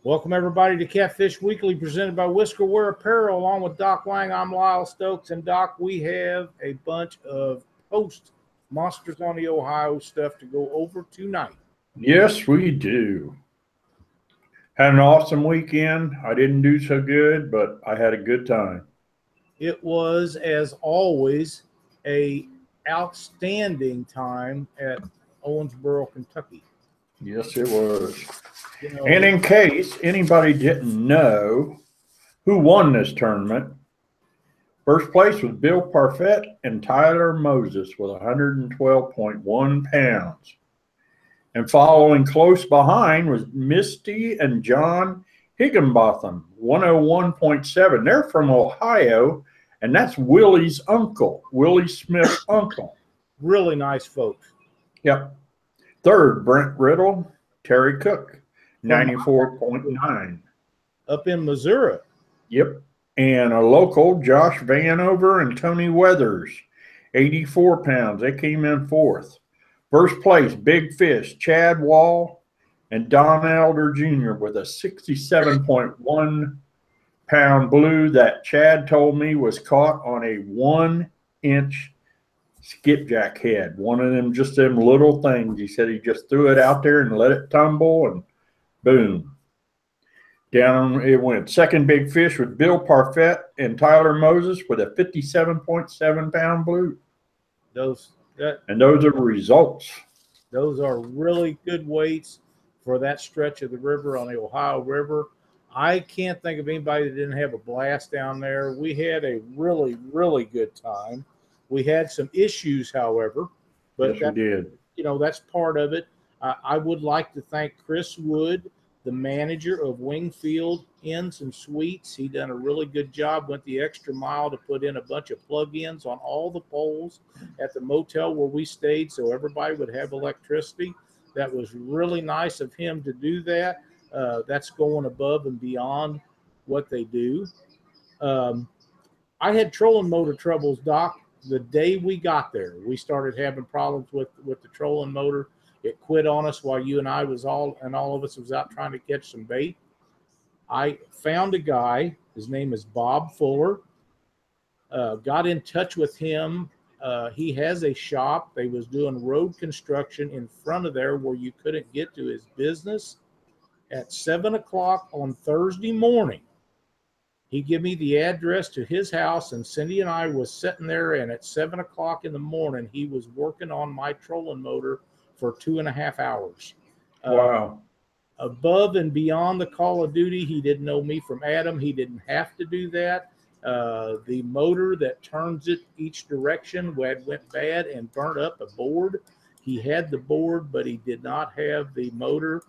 Welcome, everybody, to Catfish Weekly, presented by Whisker Wear Apparel. Along with Doc Lang, I'm Lyle Stokes. And, Doc, we have a bunch of post-Monsters on the Ohio stuff to go over tonight. Yes, we do. Had an awesome weekend. I didn't do so good, but I had a good time. It was, as always, a outstanding time at Owensboro, Kentucky. Yes, it was. And in case anybody didn't know who won this tournament, first place was Bill Parfitt and Tyler Moses with 112.1 pounds. And following close behind was Misty and John Higginbotham, 101.7. They're from Ohio, and that's Willie's uncle, Willie Smith's uncle. Really nice folks. Yep. Third, Brent Riddle, Terry Cook, 94.9. Up in Missouri. Yep. And a local, Josh Vanover and Tony Weathers, 84 pounds. They came in fourth. First place, Big Fish, Chad Wall and Don Elder Jr. with a 67.1 pound blue that Chad told me was caught on a 1-inch skipjack head. One of them, just them little things. He said he just threw it out there and let it tumble, and boom. Down it went. Second big fish was Bill Parfitt and Tyler Moses with a 57.7 pound blue. Those are the results. Those are really good weights for that stretch of the river on the Ohio River. I can't think of anybody that didn't have a blast down there. We had a really, really good time. We had some issues, however, but yes, we did. That's part of it. I would like to thank Chris Wood, the manager of Wingfield Inns and Suites. He done a really good job, went the extra mile to put in a bunch of plug-ins on all the poles at the motel where we stayed so everybody would have electricity. That was really nice of him to do that. That's going above and beyond what they do. I had trolling motor troubles, Doc. The day we got there, we started having problems with the trolling motor. It quit on us while you and I all of us was out trying to catch some bait. I found a guy. His name is Bob Fuller. Got in touch with him. He has a shop. They was doing road construction in front of there where you couldn't get to his business. At 7 o'clock on Thursday morning, he gave me the address to his house, and Cindy and I was sitting there, and at 7 o'clock in the morning, he was working on my trolling motor for 2.5 hours. Wow. Above and beyond the call of duty, he didn't know me from Adam. He didn't have to do that. The motor that turns it each direction went bad and burnt up a board. He had the board, but he did not have the motor.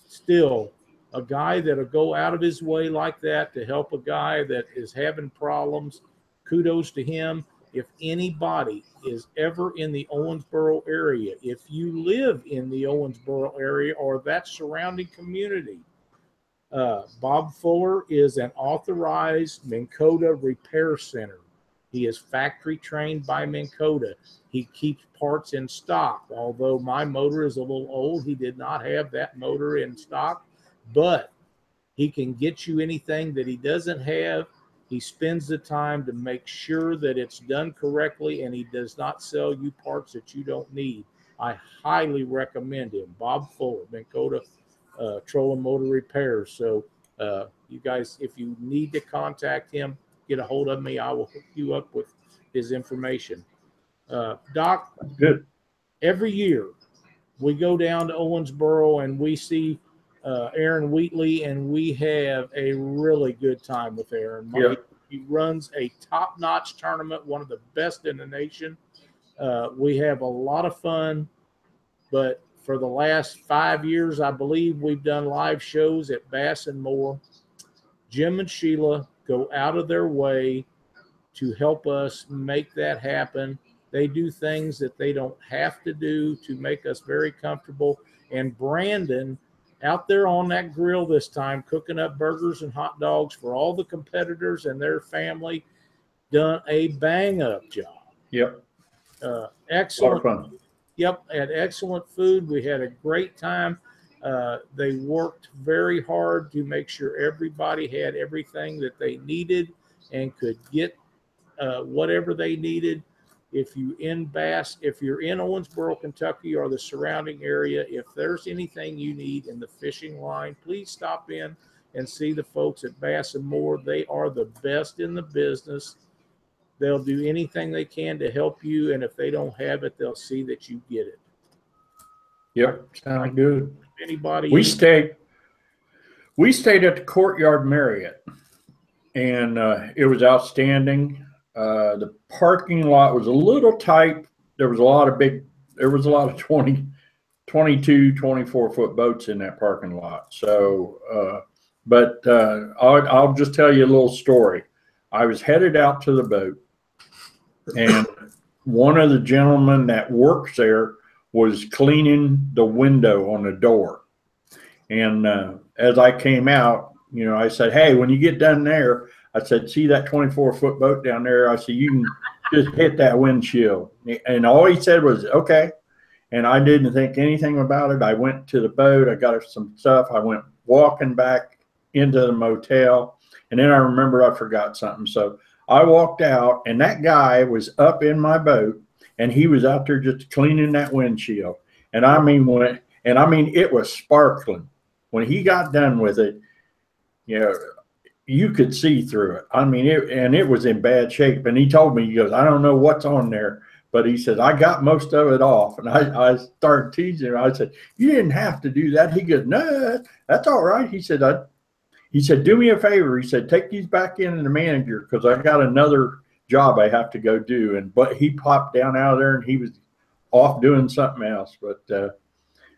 Still, a guy that'll go out of his way like that to help a guy that is having problems, kudos to him. If anybody is ever in the Owensboro area, if you live in the Owensboro area or that surrounding community, Bob Fuller is an authorized Minn Kota repair center. He is factory trained by Minn Kota. He keeps parts in stock. Although my motor is a little old, he did not have that motor in stock, but he can get you anything that he doesn't have. He spends the time to make sure that it's done correctly, and he does not sell you parts that you don't need. I highly recommend him. Bob Fuller, Minn Kota Trolling Motor Repairs. So you guys, if you need to contact him, get a hold of me. I will hook you up with his information. Doc, good. Every year we go down to Owensboro and we see Aaron Wheatley, and we have a really good time with Aaron. Yeah. He runs a top-notch tournament, one of the best in the nation. We have a lot of fun, but for the last 5 years, I believe we've done live shows at Bass and Moore. Jim and Sheila go out of their way to help us make that happen. They do things that they don't have to do to make us very comfortable. And Brandon, out there on that grill this time, cooking up burgers and hot dogs for all the competitors and their family, done a bang-up job. Yep. Excellent. A lot of fun. Yep, had excellent food. We had a great time. They worked very hard to make sure everybody had everything that they needed and could get whatever they needed. If you're in Owensboro, Kentucky, or the surrounding area, if there's anything you need in the fishing line, please stop in and see the folks at Bass and More. They are the best in the business. They'll do anything they can to help you, and if they don't have it, they'll see that you get it. Yep, sounds good. Anybody? We stayed at the Courtyard Marriott, and it was outstanding. The parking lot was a little tight. There was a lot of 20, 22, 24-foot boats in that parking lot. So, but I'll just tell you a little story. I was headed out to the boat, and one of the gentlemen that works there was cleaning the window on the door. And as I came out, I said, "Hey, when you get done there," I said, "see that 24-foot boat down there?" I said, "You can just hit that windshield." And all he said was, "Okay." And I didn't think anything about it. I went to the boat. I got some stuff. I went walking back into the motel. And then I remember I forgot something. So I walked out, and that guy was up in my boat, and he was out there just cleaning that windshield. And I mean, it was sparkling. When he got done with it, you could see through it. I mean, it was in bad shape. And he told me, he goes, "I don't know what's on there," but he said, "I got most of it off." And I started teasing him. I said, "You didn't have to do that." He goes, "No, that's all right." He said, "Do me a favor." He said, "Take these back in to the manager, because I got another job I have to go do." But he popped down out of there, and he was off doing something else. But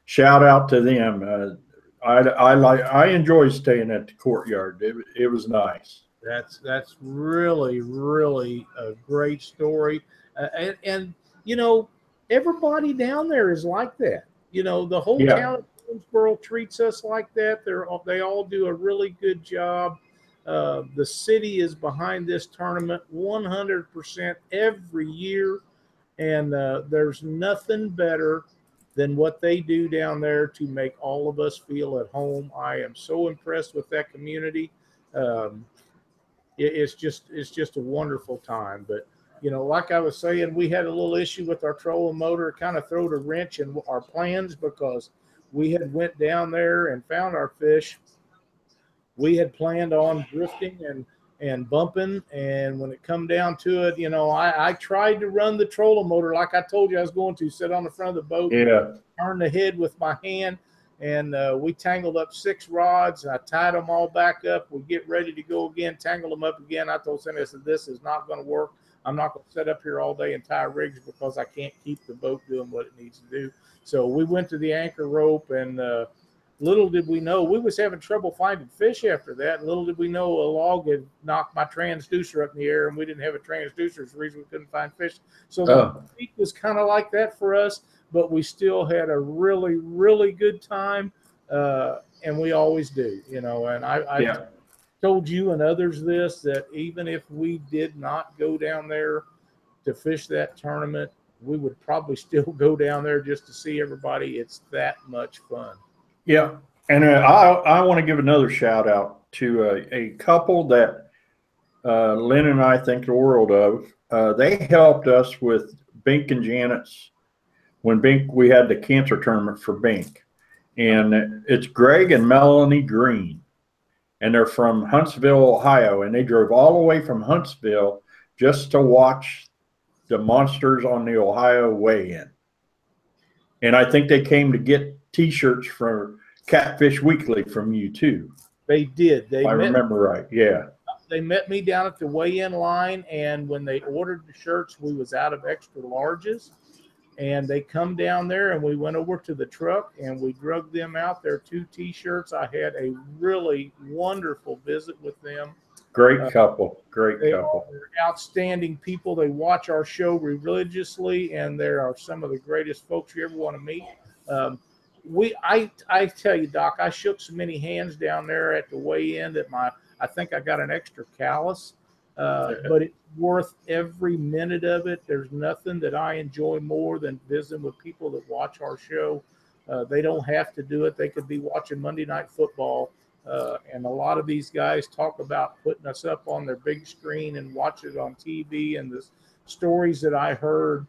shout out to them. I enjoy staying at the Courtyard. It was nice. That's really, really a great story, and everybody down there is like that. The whole town of Owensboro treats us like that. They all do a really good job. The city is behind this tournament 100% every year, and there's nothing better than what they do down there to make all of us feel at home. I am so impressed with that community. It's just a wonderful time. But like I was saying, we had a little issue with our trolling motor. It kind of threw a wrench in our plans, because we had went down there and found our fish. We had planned on drifting and bumping, and when it come down to it, I tried to run the trolling motor like I told you I was going to, sit on the front of the boat, turn the head with my hand, and we tangled up 6 rods. I tied them all back up. We get ready to go again, tangle them up again. I told Cindy, I said, "This is not going to work. I'm not going to sit up here all day and tie rigs, because I can't keep the boat doing what it needs to do." So we went to the anchor rope, and little did we know, we was having trouble finding fish after that. Little did we know, a log had knocked my transducer up in the air, and we didn't have a transducer. It's the reason we couldn't find fish. So the week was kind of like that for us, but we still had a really, really good time, and we always do. And I told you and others this, that even if we did not go down there to fish that tournament, we would probably still go down there just to see everybody. It's that much fun. Yeah. And I want to give another shout out to a couple that Lynn and I think the world of. They helped us with Bink and Janet's, when we had the cancer tournament for Bink. And it's Greg and Melanie Green. And they're from Huntsville, Ohio. And they drove all the way from Huntsville just to watch the monsters on the Ohio weigh-in. And I think they came to get T-shirts for Catfish Weekly from you too. They did. I remember right. Yeah. They met me down at the weigh-in line, and when they ordered the shirts, we was out of extra larges, and they come down there, and we went over to the truck, and we drug them out their 2 T-shirts. I had a really wonderful visit with them. Great couple. Great they couple. Are outstanding people. They watch our show religiously, and they are some of the greatest folks you ever want to meet. I tell you, Doc, I shook so many hands down there at the weigh-in that I think I got an extra callus, but it's worth every minute of it. There's nothing that I enjoy more than visiting with people that watch our show. They don't have to do it. They could be watching Monday Night Football. And a lot of these guys talk about putting us up on their big screen and watch it on TV. And the stories that I heard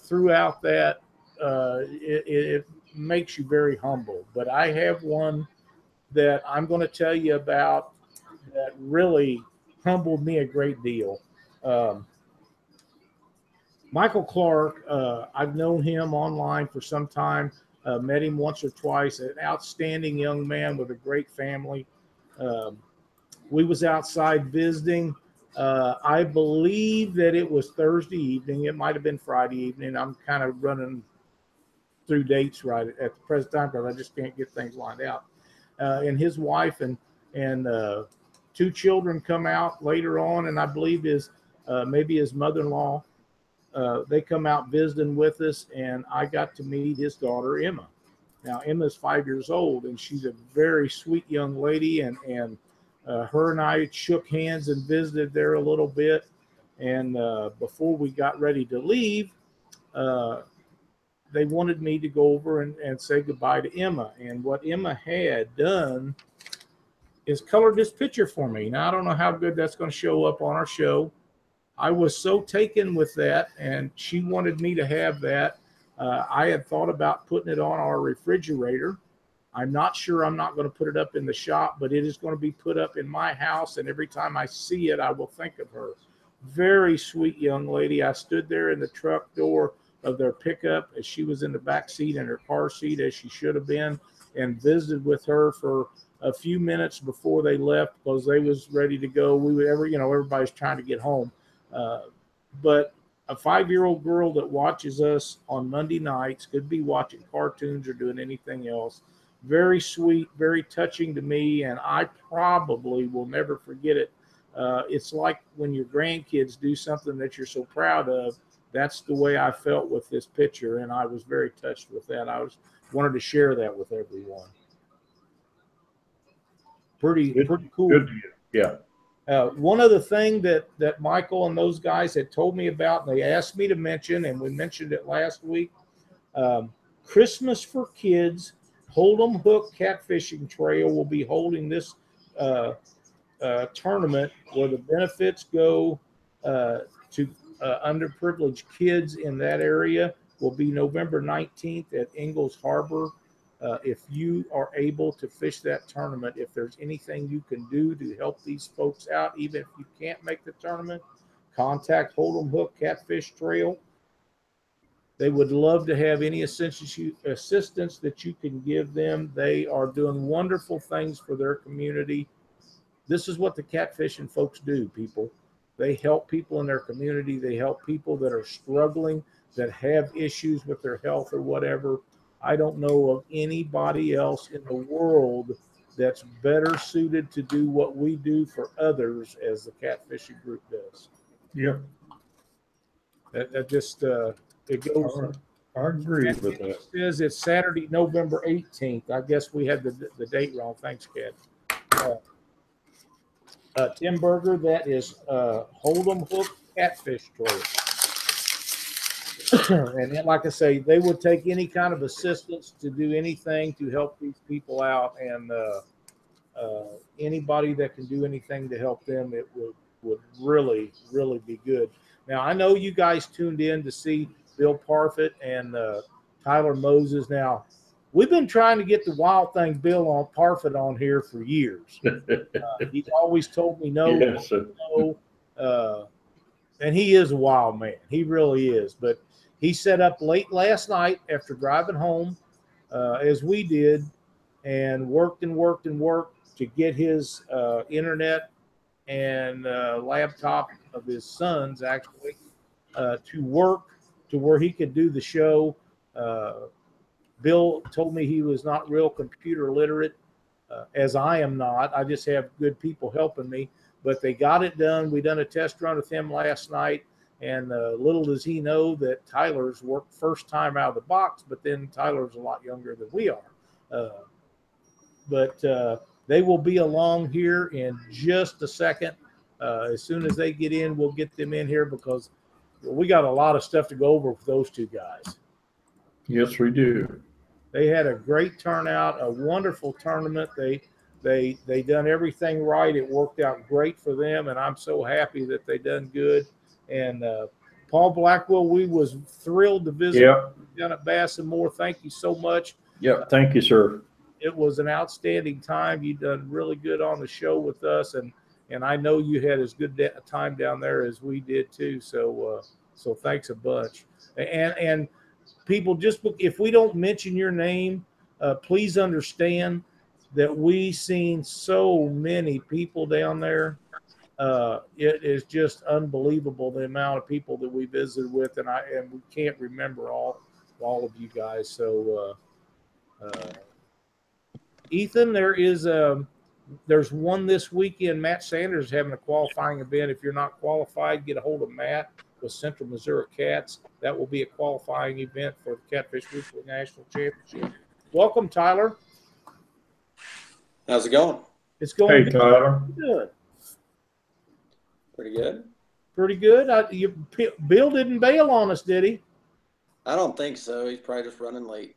throughout that, it makes you very humble. But I have one that I'm going to tell you about that really humbled me a great deal. Michael Clark, I've known him online for some time, met him once or twice, an outstanding young man with a great family. We was outside visiting. I believe that it was Thursday evening. It might have been Friday evening. I'm kind of running through dates right at the present time because I just can't get things lined out. And his wife and two children come out later on, and I believe maybe his mother-in-law. They come out visiting with us, and I got to meet his daughter, Emma. Now, Emma's 5 years old, and she's a very sweet young lady, and her and I shook hands and visited there a little bit. And before we got ready to leave, they wanted me to go over and say goodbye to Emma. And what Emma had done is colored this picture for me. Now, I don't know how good that's going to show up on our show. I was so taken with that, and she wanted me to have that. I had thought about putting it on our refrigerator. I'm not sure I'm not going to put it up in the shop, but it is going to be put up in my house, and every time I see it, I will think of her. Very sweet young lady. I stood there in the truck door of their pickup as she was in the back seat in her car seat, as she should have been, and visited with her for a few minutes before they left because they was ready to go. Everybody's trying to get home. But a 5-year-old girl that watches us on Monday nights, could be watching cartoons or doing anything else. Very sweet, very touching to me, and I probably will never forget it. It's like when your grandkids do something that you're so proud of. That's the way I felt with this picture, and I was very touched with that. Wanted to share that with everyone. Pretty cool. Good. Yeah. One other thing that Michael and those guys had told me about, and they asked me to mention, and we mentioned it last week, Christmas for Kids, Hold'em Hook Catfishing Trail will be holding this tournament where the benefits go to underprivileged kids in that area. Will be November 19th at Ingalls Harbor. If you are able to fish that tournament, if there's anything you can do to help these folks out, even if you can't make the tournament, contact Hold'em Hook Catfish Trail. They would love to have any assistance that you can give them. They are doing wonderful things for their community. This is what the catfishing folks do, people. They help people in their community. They help people that are struggling, that have issues with their health or whatever. I don't know of anybody else in the world that's better suited to do what we do for others as the catfishing group does. Yep. That just it goes. I agree with that. It says it's Saturday, November 18th. I guess we had the date wrong. Thanks, Kat. Tim Berger, that is Hold'em Hook Catfish Trail. And then, like I say, they would take any kind of assistance to do anything to help these people out, and anybody that can do anything to help them, it would really, really be good. Now, I know you guys tuned in to see Bill Parfitt and Tyler Moses. Now, we've been trying to get the Wild Thing Bill on Parfitt on here for years. He's always told me no, Yes. no. And he is a wild man. He really is. But he set up late last night after driving home, as we did, and worked to get his internet and laptop of his son's actually to work to where he could do the show. Bill told me he was not real computer literate, as I am not. I just have good people helping me. But they got it done. We done a test run with him last night, and little does he know that Tyler's worked first time out of the box, but then Tyler's a lot younger than we are. But they will be along here in just a second. As soon as they get in, we'll get them in here because we got a lot of stuff to go over with those two guys. Yes, we do. They had a great turnout, a wonderful tournament. They done everything right. It worked out great for them, and I'm so happy that they done good. And Paul Blackwell, we was thrilled to visit down at Bass and More. Thank you so much. Yep. Thank you, sir. It was an outstanding time. You done really good on the show with us, and I know you had as good a time down there as we did too. So so thanks a bunch. And people, just if we don't mention your name, please understand that we seen so many people down there. It is just unbelievable the amount of people that we visited with, and we can't remember all of you guys. So Ethan, there's one this weekend. Matt Sanders is having a qualifying event. If you're not qualified, get a hold of Matt with Central Missouri Cats. That will be a qualifying event for the Catfish Weekly National Championship. Welcome, Tyler. How's it going? It's going good. Tyler. Good. Pretty good. Pretty good. Bill didn't bail on us, did he? I don't think so. He's probably just running late.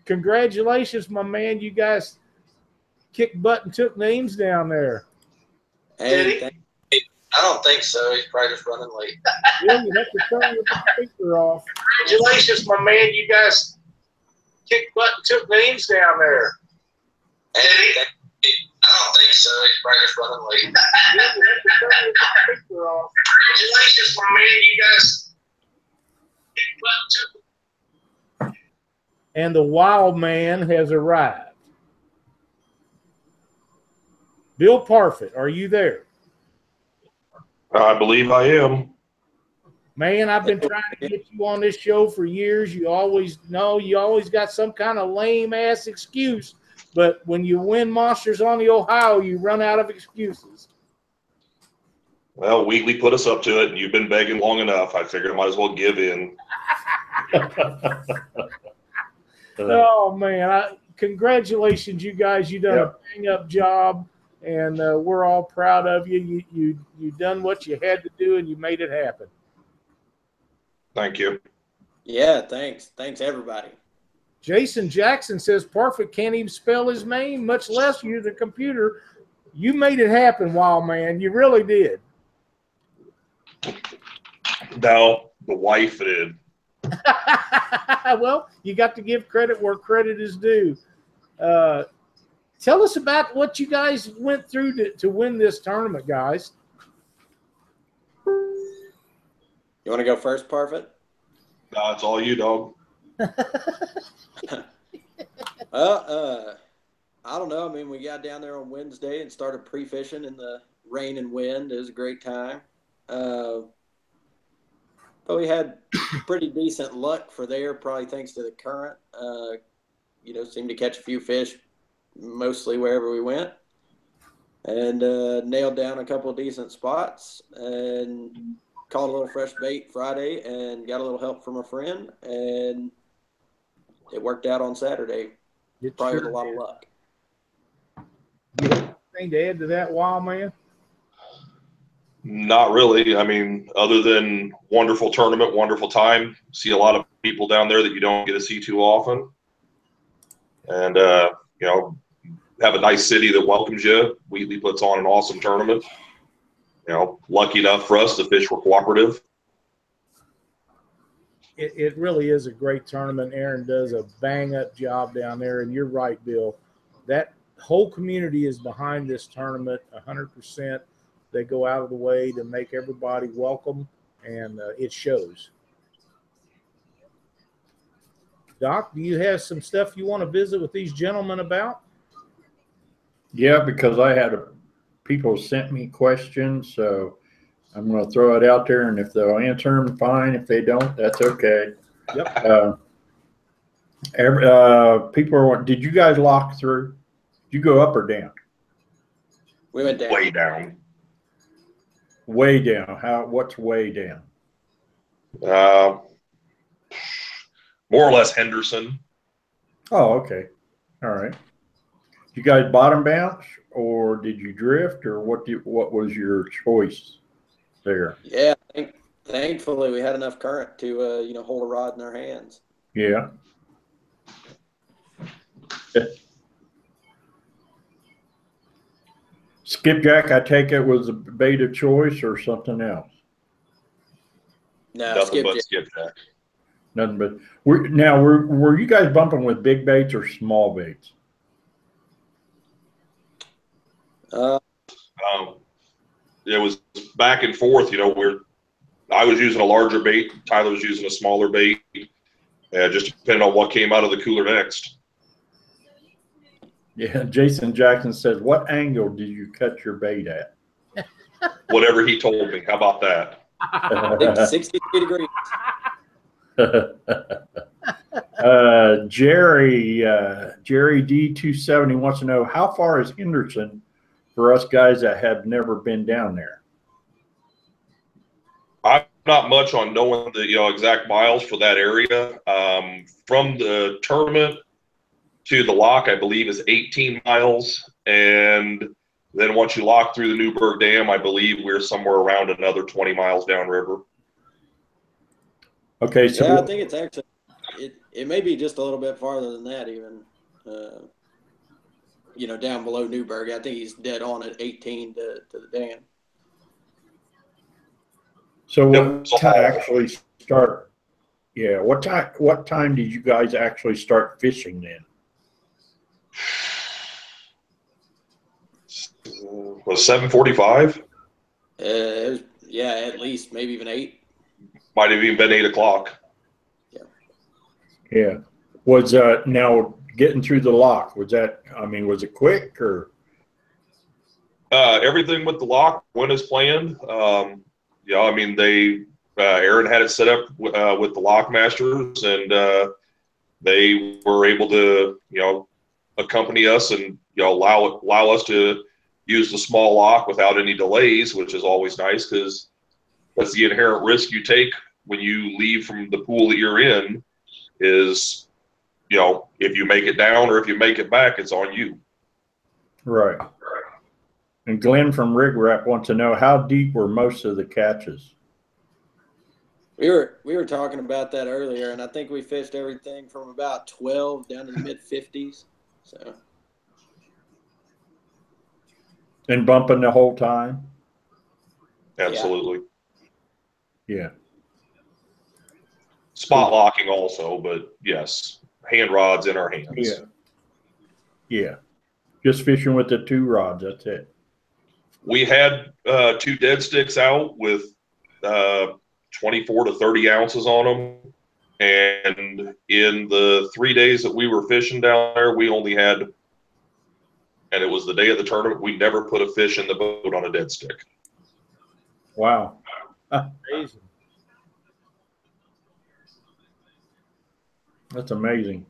Congratulations, my man. You guys kicked butt and took names down there. Hey, I don't think so. He's probably just running late. Yeah, you have to turn your speaker off. Congratulations, my man. You guys kicked butt and took names down there. Hey, I don't think so. He's probably just running late. Yeah, you have to turn your speaker off. Congratulations, my man. You guys kicked butt and took. And the wild man has arrived. Bill Parfitt, are you there? I believe I am. Man, I've been trying to get you on this show for years. You always got some kind of lame ass excuse. But when you win Monsters on the Ohio, you run out of excuses. Well, Wheatley put us up to it, and you've been begging long enough. I figured I might as well give in. Oh man! Congratulations, you guys! You done a bang up job, and we're all proud of you. You done what you had to do, and you made it happen. Thank you. Yeah, thanks. Thanks everybody. Jason Jackson says Parfitt can't even spell his name, much less use a computer. You made it happen, wild man. You really did. No, the wife did. Well, you got to give credit where credit is due. Tell us about what you guys went through to win this tournament, guys. You want to go first, Parfitt? No, it's all you, dog. Well, I don't know. I mean, we got down there on Wednesday and started pre-fishing in the rain and wind. It was a great time. But we had pretty decent luck for there, probably thanks to the current. Seemed to catch a few fish mostly wherever we went. And nailed down a couple of decent spots and caught a little fresh bait Friday and got a little help from a friend. And it worked out on Saturday, probably with a lot of luck. You have anything to add to that, wild man? Not really. I mean, other than wonderful tournament, wonderful time. See a lot of people down there that you don't get to see too often. And, have a nice city that welcomes you. Wheatley puts on an awesome tournament. Lucky enough for us, the fish were cooperative. It really is a great tournament. Aaron does a bang-up job down there. And you're right, Bill. That whole community is behind this tournament 100%. They go out of the way to make everybody welcome, and it shows. Doc, do you have some stuff you want to visit with these gentlemen about? Yeah, because I had people sent me questions, so I'm going to throw it out there, and if they'll answer them, fine. If they don't, that's okay. Yep. People are. Did you guys lock through? Did you go up or down? We went down. Way down. Way down. What's way down? More or less Henderson. Oh, okay. All right. You guys bottom bounce, or did you drift, or what was your choice there? Yeah, thankfully we had enough current to hold a rod in our hands. Yeah. Skipjack, I take it, was a bait of choice or something else? No, Nothing but skipjack. skipjack. Nothing but. Were you guys bumping with big baits or small baits? It was back and forth. I was using a larger bait. Tyler was using a smaller bait. Just depending on what came out of the cooler next. Yeah, Jason Jackson says, what angle did you cut your bait at? Whatever he told me. How about that? I think 63 degrees. Jerry D270 wants to know, how far is Henderson for us guys that have never been down there? I'm not much on knowing the exact miles for that area. From the tournament to the lock, I believe, is 18 miles. And then once you lock through the Newburgh Dam, I believe we're somewhere around another 20 miles downriver. Okay, so yeah, I think it's actually it may be just a little bit farther than that even. Down below Newburgh. I think he's dead on at 18 to the dam. So what time actually start? Yeah, what time did you guys actually start fishing then? Was 7:45? At least maybe even 8. Might have even been 8 o'clock. Yeah. Was now getting through the lock, was it quick or? Everything with the lock went as planned. Aaron had it set up with the lock masters, and they were able to, accompany us and allow us to use the small lock without any delays, which is always nice because that's the inherent risk you take when you leave from the pool that you're in. Is if you make it down or if you make it back, it's on you. Right. And Glenn from RigRap wants to know, how deep were most of the catches? We were talking about that earlier, and I think we fished everything from about 12 down to the mid 50s. So. And bumping the whole time? Absolutely. Yeah. Spot locking also, but yes, hand rods in our hands. Yeah. Yeah. Just fishing with the 2 rods, that's it. We had 2 dead sticks out with 24 to 30 ounces on them. And in the 3 days that we were fishing down there, we only had, and it was the day of the tournament, we never put a fish in the boat on a dead stick. Wow. Amazing. That's amazing.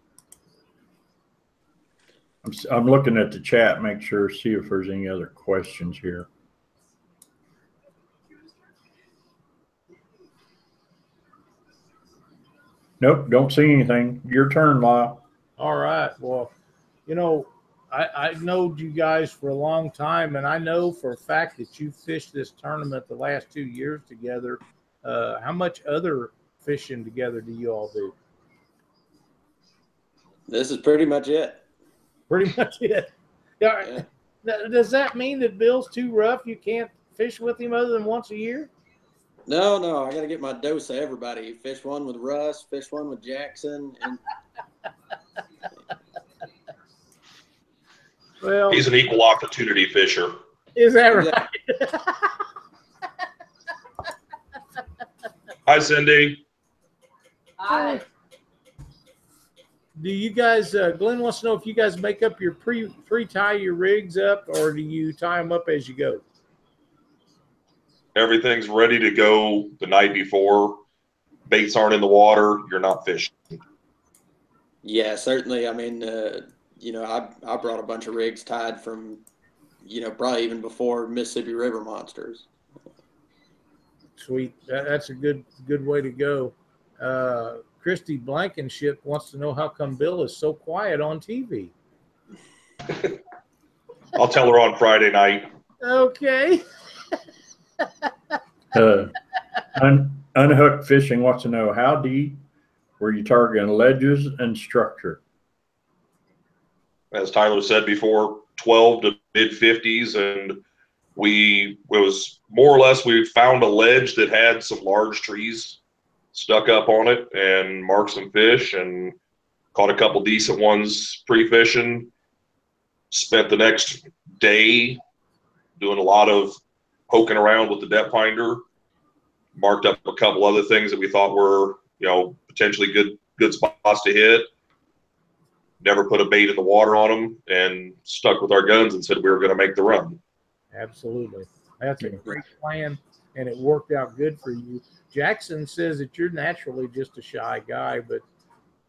I'm looking at the chat, see if there's any other questions here. Nope, don't see anything. Your turn, Lyle. All right. Well, I know you guys for a long time, and I know for a fact that you fished this tournament the last 2 years together. How much other fishing together do you all do? This is pretty much it. Pretty much it. Yeah. Does that mean that Bill's too rough? You can't fish with him other than once a year? No. I got to get my dose of everybody. Fish one with Russ, fish one with Jackson, and well, he's an equal opportunity fisher. Is that right? Hi, Cindy. Hi. Do you guys, Glenn wants to know if you guys make up your pre-tie your rigs up, or do you tie them up as you go? Everything's ready to go the night before. Baits aren't in the water. You're not fishing. Yeah, certainly. I mean, I brought a bunch of rigs tied from, probably even before Mississippi River Monsters. Sweet. That's a good way to go. Christy Blankenship wants to know how come Bill is so quiet on TV. I'll tell her on Friday night. Okay. Unhooked Fishing wants to know, how deep Were you targeting ledges and structure? As Tyler said before, 12 to mid 50s, and it was more or less, we found a ledge that had some large trees stuck up on it and marked some fish and caught a couple decent ones pre-fishing. Spent the next day doing a lot of poking around with the depth finder. Marked up a couple other things that we thought were, potentially good spots to hit. Never put a bait in the water on them, and stuck with our guns and said we were going to make the run. Absolutely. That's a great plan, and it worked out good for you. Jackson says that you're naturally just a shy guy, but,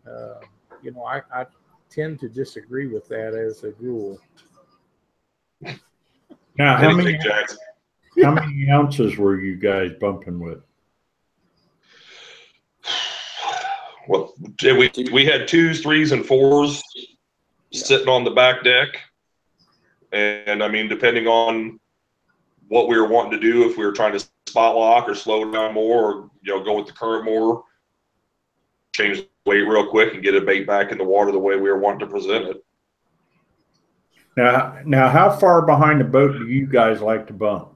I tend to disagree with that as a rule. Now, how many Jackson? How many ounces were you guys bumping with? Well, we had 2s, 3s, and 4s sitting on the back deck. And I mean, depending on what we were wanting to do, if we were trying to spot lock or slow down more, or go with the current more, change the weight real quick and get a bait back in the water the way we were wanting to present it. Now, how far behind the boat do you guys like to bump?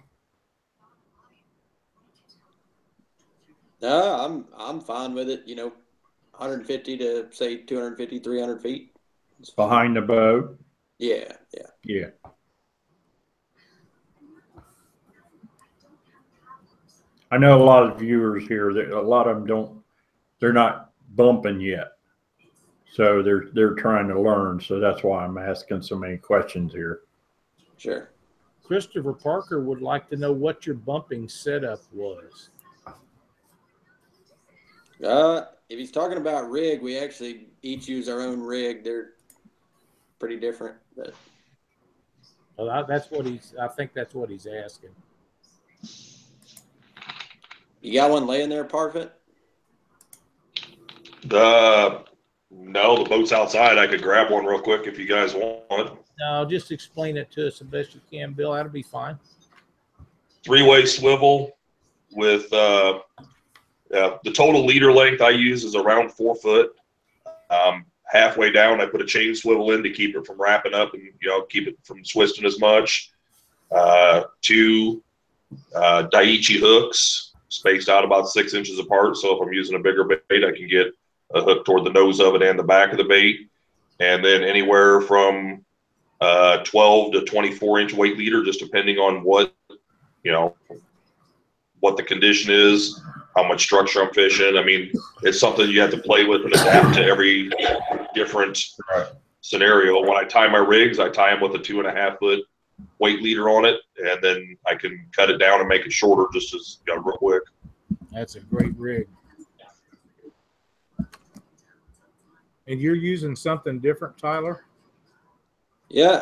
I'm fine with it. 150 to say 250, 300 feet. Behind the boat? Yeah. I know a lot of viewers here that a lot of them they're not bumping yet. So they're trying to learn. So that's why I'm asking so many questions here. Sure. Christopher Parker would like to know what your bumping setup was. If he's talking about rig, we actually each use our own rig. They're pretty different, but Well, I think that's what he's asking. You got one laying there, Parfitt? No, the boat's outside. I could grab one real quick if you guys want. No, just explain it to us the best you can, Bill. That'll be fine. 3-way swivel with the total leader length I use is around 4 foot. Halfway down, I put a chain swivel in to keep it from wrapping up and keep it from twisting as much. 2 Daiichi hooks spaced out about 6 inches apart. So if I'm using a bigger bait, I can get a hook toward the nose of it and the back of the bait. And then anywhere from 12 to 24-inch weight leader, just depending on what the condition is, how much structure I'm fishing. I mean, it's something you have to play with and adapt to every different scenario. When I tie my rigs, I tie them with a 2.5-foot weight leader on it, and then I can cut it down and make it shorter just as real quick. That's a great rig. And you're using something different, Tyler? Yeah,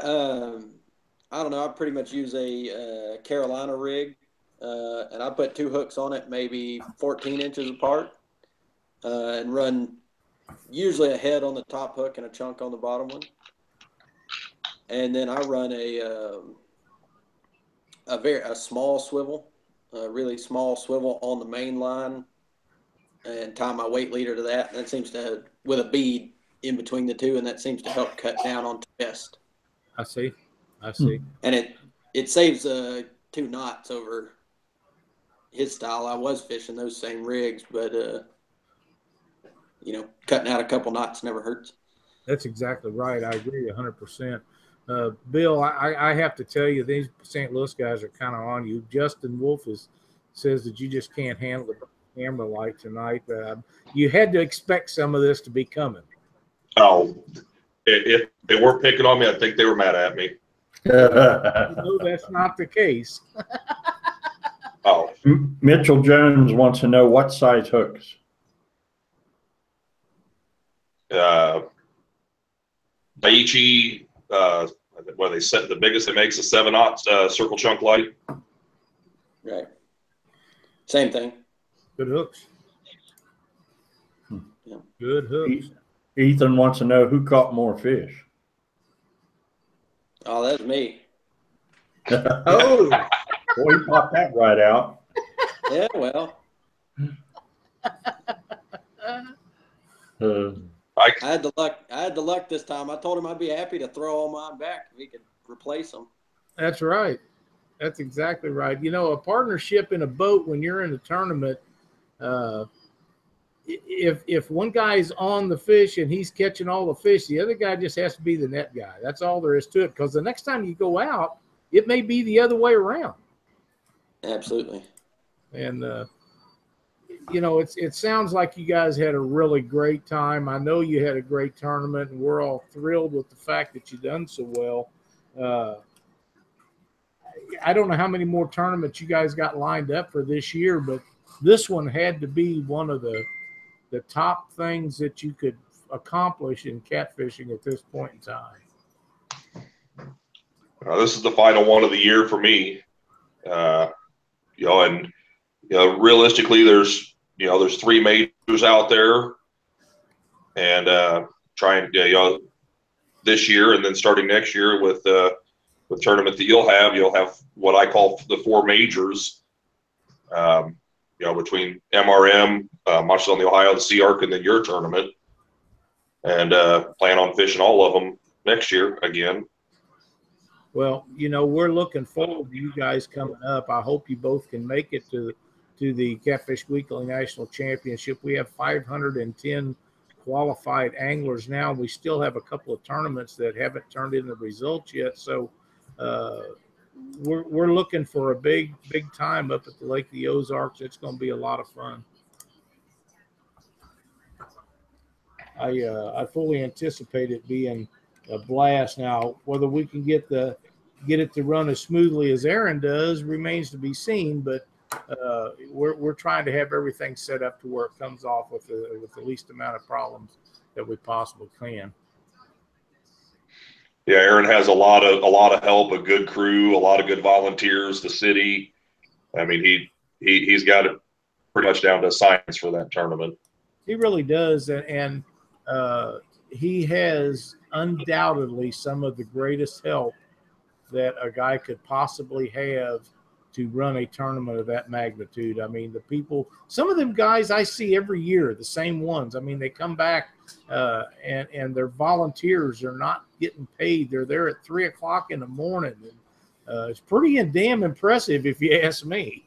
I don't know. I pretty much use a Carolina rig, and I put 2 hooks on it, maybe 14 inches apart, and run usually a head on the top hook and a chunk on the bottom one. And then I run a small swivel, a really small swivel on the main line, and tie my weight leader to that. And that seems to, with a bead in between the two, and that seems to help cut down on test. I see. And it saves 2 knots over his style. I was fishing those same rigs, but cutting out a couple knots never hurts. That's exactly right. I agree 100%. Bill, I have to tell you, these St. Louis guys are kind of on you. Justin Wolf says that you just can't handle the camera light tonight. You had to expect some of this to be coming. Oh, if they weren't picking on me, I think they were mad at me. That's not the case. Oh, Mitchell Jones wants to know what size hooks. Daiichi, where they set the biggest it makes a 7/0 circle chunk light. Right. Same thing. Good hooks. Yeah. Good hooks. Ethan wants to know who caught more fish. Oh, that's me. Oh, boy, he popped that right out. Yeah, well. I had the luck. I had the luck this time. I told him I'd be happy to throw all mine back if he could replace them. That's right. That's exactly right. You know, a partnership in a boat when you're in a tournament, if one guy's on the fish and he's catching all the fish, the other guy just has to be the net guy. That's all there is to it. Because the next time you go out, it may be the other way around. Absolutely. And you know, it sounds like you guys had a really great time. I know you had a great tournament, and we're all thrilled with the fact that you done so well. I don't know how many more tournaments you guys got lined up for this year, but this one had to be one of the top things that you could accomplish in catfishing at this point in time. This is the final one of the year for me. You know, and you know, realistically, there's 3 majors out there, and trying you know, this year and then starting next year with tournament that you'll have what I call the 4 majors. You know, between MRM, Monsters on the Ohio, the Sea Arc, and then your tournament, and plan on fishing all of them next year again. Well, you know, we're looking forward to you guys coming up. I hope you both can make it to the Catfish Weekly National Championship. We have 510 qualified anglers now. We still have a couple of tournaments that haven't turned in the results yet. So we're looking for a big time up at the Lake of the Ozarks. It's going to be a lot of fun. I fully anticipate it being a blast. Now, whether we can get it to run as smoothly as Aaron does remains to be seen, but we're trying to have everything set up to where it comes off with the least amount of problems that we possibly can. Yeah, Aaron has a lot of help, a good crew, a lot of good volunteers, the city. I mean, he's got it pretty much down to science for that tournament. He really does, and he has undoubtedly some of the greatest help that a guy could possibly have to run a tournament of that magnitude. I mean, the people, some of them guys I see every year, the same ones. I mean, they come back and they're volunteers. They're not getting paid. They're there at 3 o'clock in the morning. And, it's pretty and damn impressive if you ask me.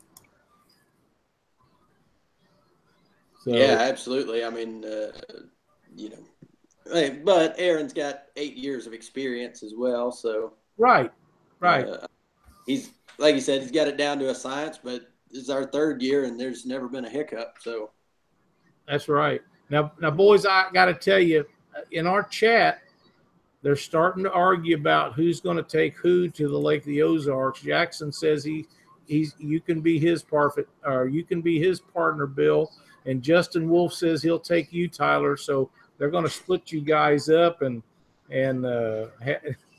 So, yeah, absolutely. I mean, you know, but Aaron's got 8 years of experience as well. So right. He's, like you said, he's got it down to a science, but this is our 3rd year and there's never been a hiccup. So that's right. Now, boys, I got to tell you, in our chat, they're starting to argue about who's going to take who to the Lake of the Ozarks. Jackson says you can be his Parfitt, or you can be his partner, Bill. And Justin Wolf says he'll take you, Tyler. So they're going to split you guys up and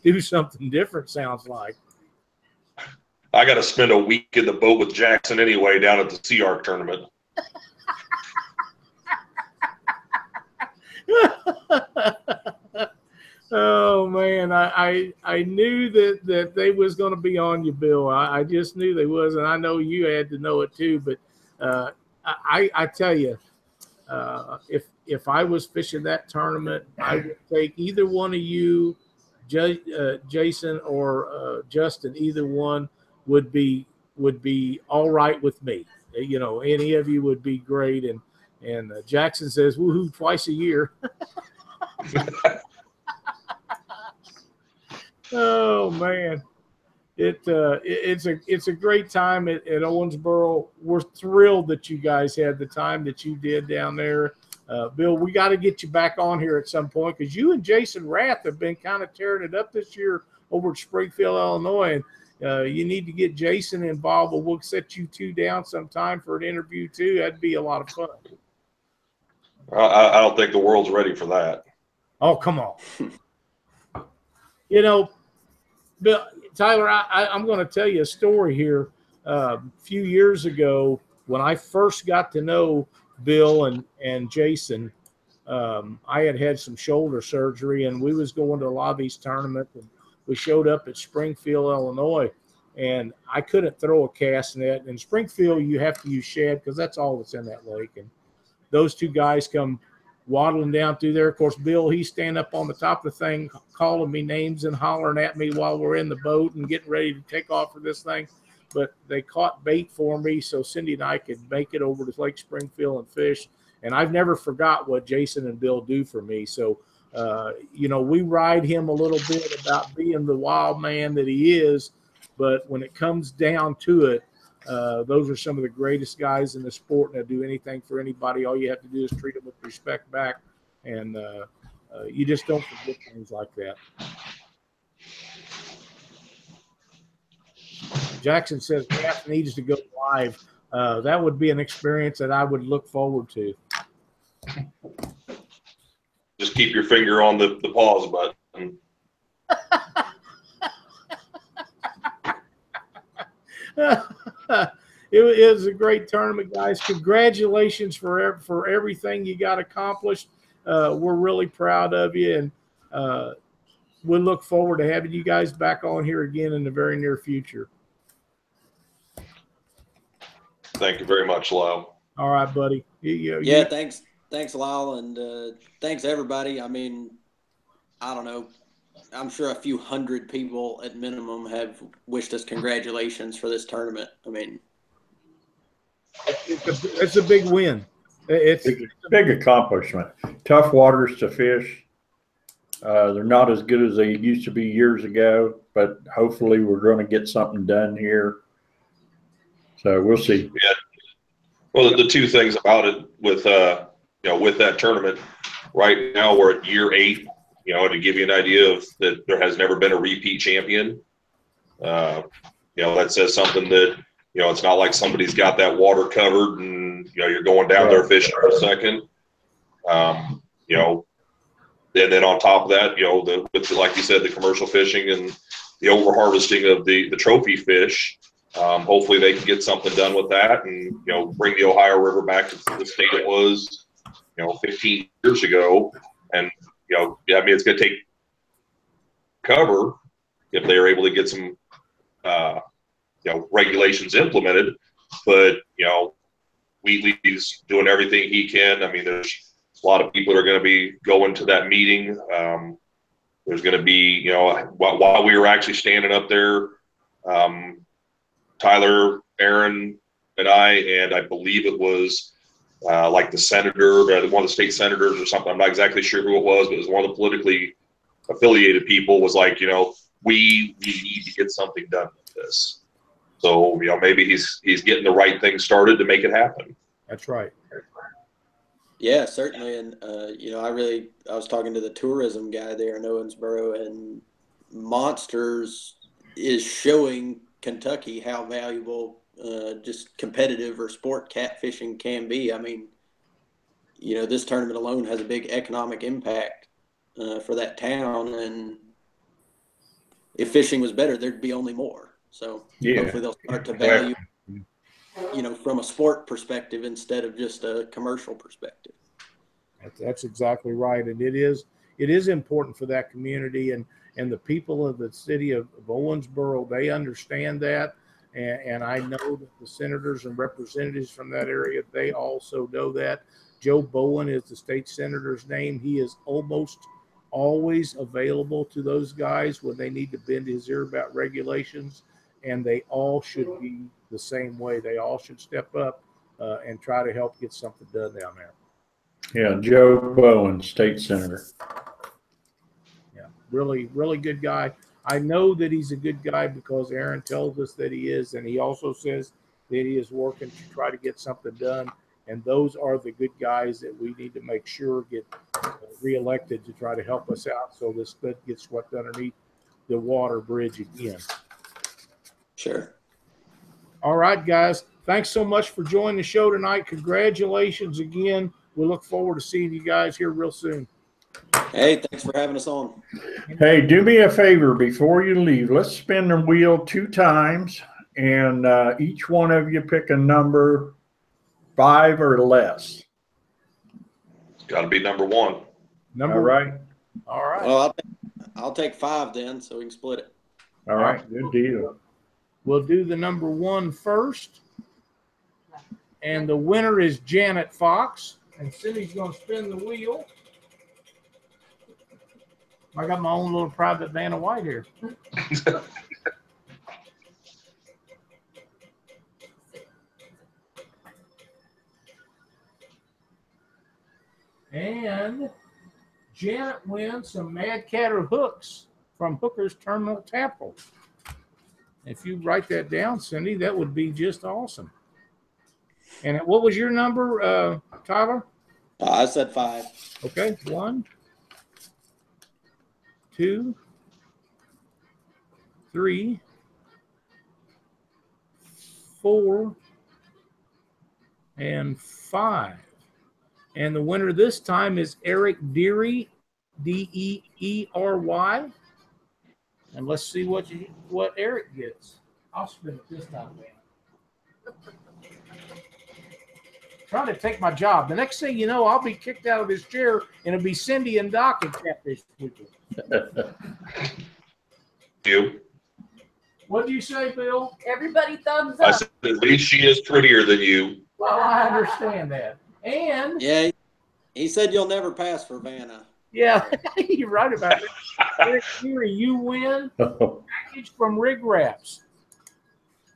do something different, sounds like. I got to spend a week in the boat with Jackson anyway down at the Sea Arc tournament. Oh man, I knew that they was going to be on you, Bill. I just knew they was, and I know you had to know it too. But I tell you, if I was fishing that tournament, I would take either one of you, Jason or Justin. Either one would be all right with me. You know, any of you would be great. And Jackson says, "Woohoo! Twice a year." Oh man, it's a great time at Owensboro. We're thrilled that you guys had the time that you did down there. Bill, we got to get you back on here at some point because you and Jason Rath have been kind of tearing it up this year over at Springfield, Illinois. And you need to get Jason involved, but we'll set you two down sometime for an interview too. That'd be a lot of fun. I don't think the world's ready for that. Oh, come on. You know, Bill, Tyler, I'm going to tell you a story here. A few years ago, when I first got to know Bill and Jason, I had some shoulder surgery, and we was going to a lot of these tournaments. And we showed up at Springfield, Illinois, and I couldn't throw a cast net. In Springfield, you have to use shad because that's all that's in that lake. And those two guys come waddling down through there. Of course, Bill, he's standing up on the top of the thing, calling me names and hollering at me while we're in the boat and getting ready to take off for this thing. But they caught bait for me so Cindy and I could make it over to Lake Springfield and fish. And I've never forgot what Jason and Bill do for me. So, we ride him a little bit about being the wild man that he is. But when it comes down to it, those are some of the greatest guys in the sport, and they'll do anything for anybody. All you have to do is treat them with respect back, and you just don't forget things like that. Jackson says Matt needs to go live. That would be an experience that I would look forward to. Just keep your finger on the pause button. It was a great tournament, guys. Congratulations for everything you got accomplished. We're really proud of you, and we look forward to having you guys back on here again in the very near future. Thank you very much, Lyle. All right, buddy. Yeah, thanks, Lyle, and thanks everybody. I mean, I don't know. I'm sure a few hundred people at minimum have wished us congratulations for this tournament. I mean, it's a big win. It's a big accomplishment. Tough waters to fish. They're not as good as they used to be years ago, but hopefully we're going to get something done here. So we'll see. Yeah. Well, the two things about it with with that tournament, right now we're at year 8. To give you an idea of that, there has never been a repeat champion. That says something that it's not like somebody's got that water covered and you're going down there fishing for a second. And then on top of that, with like you said, the commercial fishing and the over harvesting of the trophy fish. Hopefully they can get something done with that and, bring the Ohio River back to the state it was, 15 years ago. And, it's going to take cover if they are able to get some, regulations implemented. But, Wheatley's doing everything he can. I mean, there's a lot of people that are going to be going to that meeting. There's going to be, while we were actually standing up there, Tyler, Aaron, and I believe it was like the senator, one of the state senators or something. I'm not exactly sure who it was, but it was one of the politically affiliated people was like, we need to get something done with this. So, maybe he's getting the right thing started to make it happen. That's right. Yeah, certainly. And, I was talking to the tourism guy there in Owensboro, and Monsters is showing Kentucky how valuable just competitive or sport catfishing can be. I mean, this tournament alone has a big economic impact for that town, and if fishing was better, there'd be only more. So hopefully they'll start to value, from a sport perspective instead of just a commercial perspective. That's exactly right, and it is important for that community and the people of the city of Owensboro. They understand that. And I know that the senators and representatives from that area, they also know that. Joe Bowen is the state senator's name. He is almost always available to those guys when they need to bend his ear about regulations, and they all should be the same way. They all should step up and try to help get something done down there. Yeah, Joe Bowen, state senator. Yeah, really, really good guy. I know that he's a good guy because Aaron tells us that he is, and he also says that he is working to try to get something done. And those are the good guys that we need to make sure get reelected to try to help us out so this stuff gets swept underneath the water bridge again. Sure. All right, guys. Thanks so much for joining the show tonight. Congratulations again. We look forward to seeing you guys here real soon. Hey, thanks for having us on. Hey, do me a favor before you leave. Let's spin the wheel 2 times, and each one of you pick a number 5 or less. It's got to be number 1. All right. All right. Well, I'll take 5 then, so we can split it. All right. Good deal. We'll do the number 1 first. And the winner is Janet Fox. And Cindy's going to spin the wheel. I got my own little private Vanna White here. And Janet wins some Mad Catter hooks from Hooker's Terminal Tackle. If you write that down, Cindy, that would be just awesome. And what was your number, Tyler? I said 5. Okay, 1, 2, 3, 4, and 5. And the winner this time is Eric Deary, Deery. And let's see what Eric gets. I'll spin it this time, man. Trying to take my job. The next thing you know, I'll be kicked out of this chair, and it'll be Cindy and Doc at Catfish Weekend. You. What do you say, Bill? Everybody thumbs I up. said, at least she is prettier than you. Well, I understand that. And Yeah, he said you'll never pass for Vanna. yeah, you're right about it. Eric Deary, you win package from RigRaps.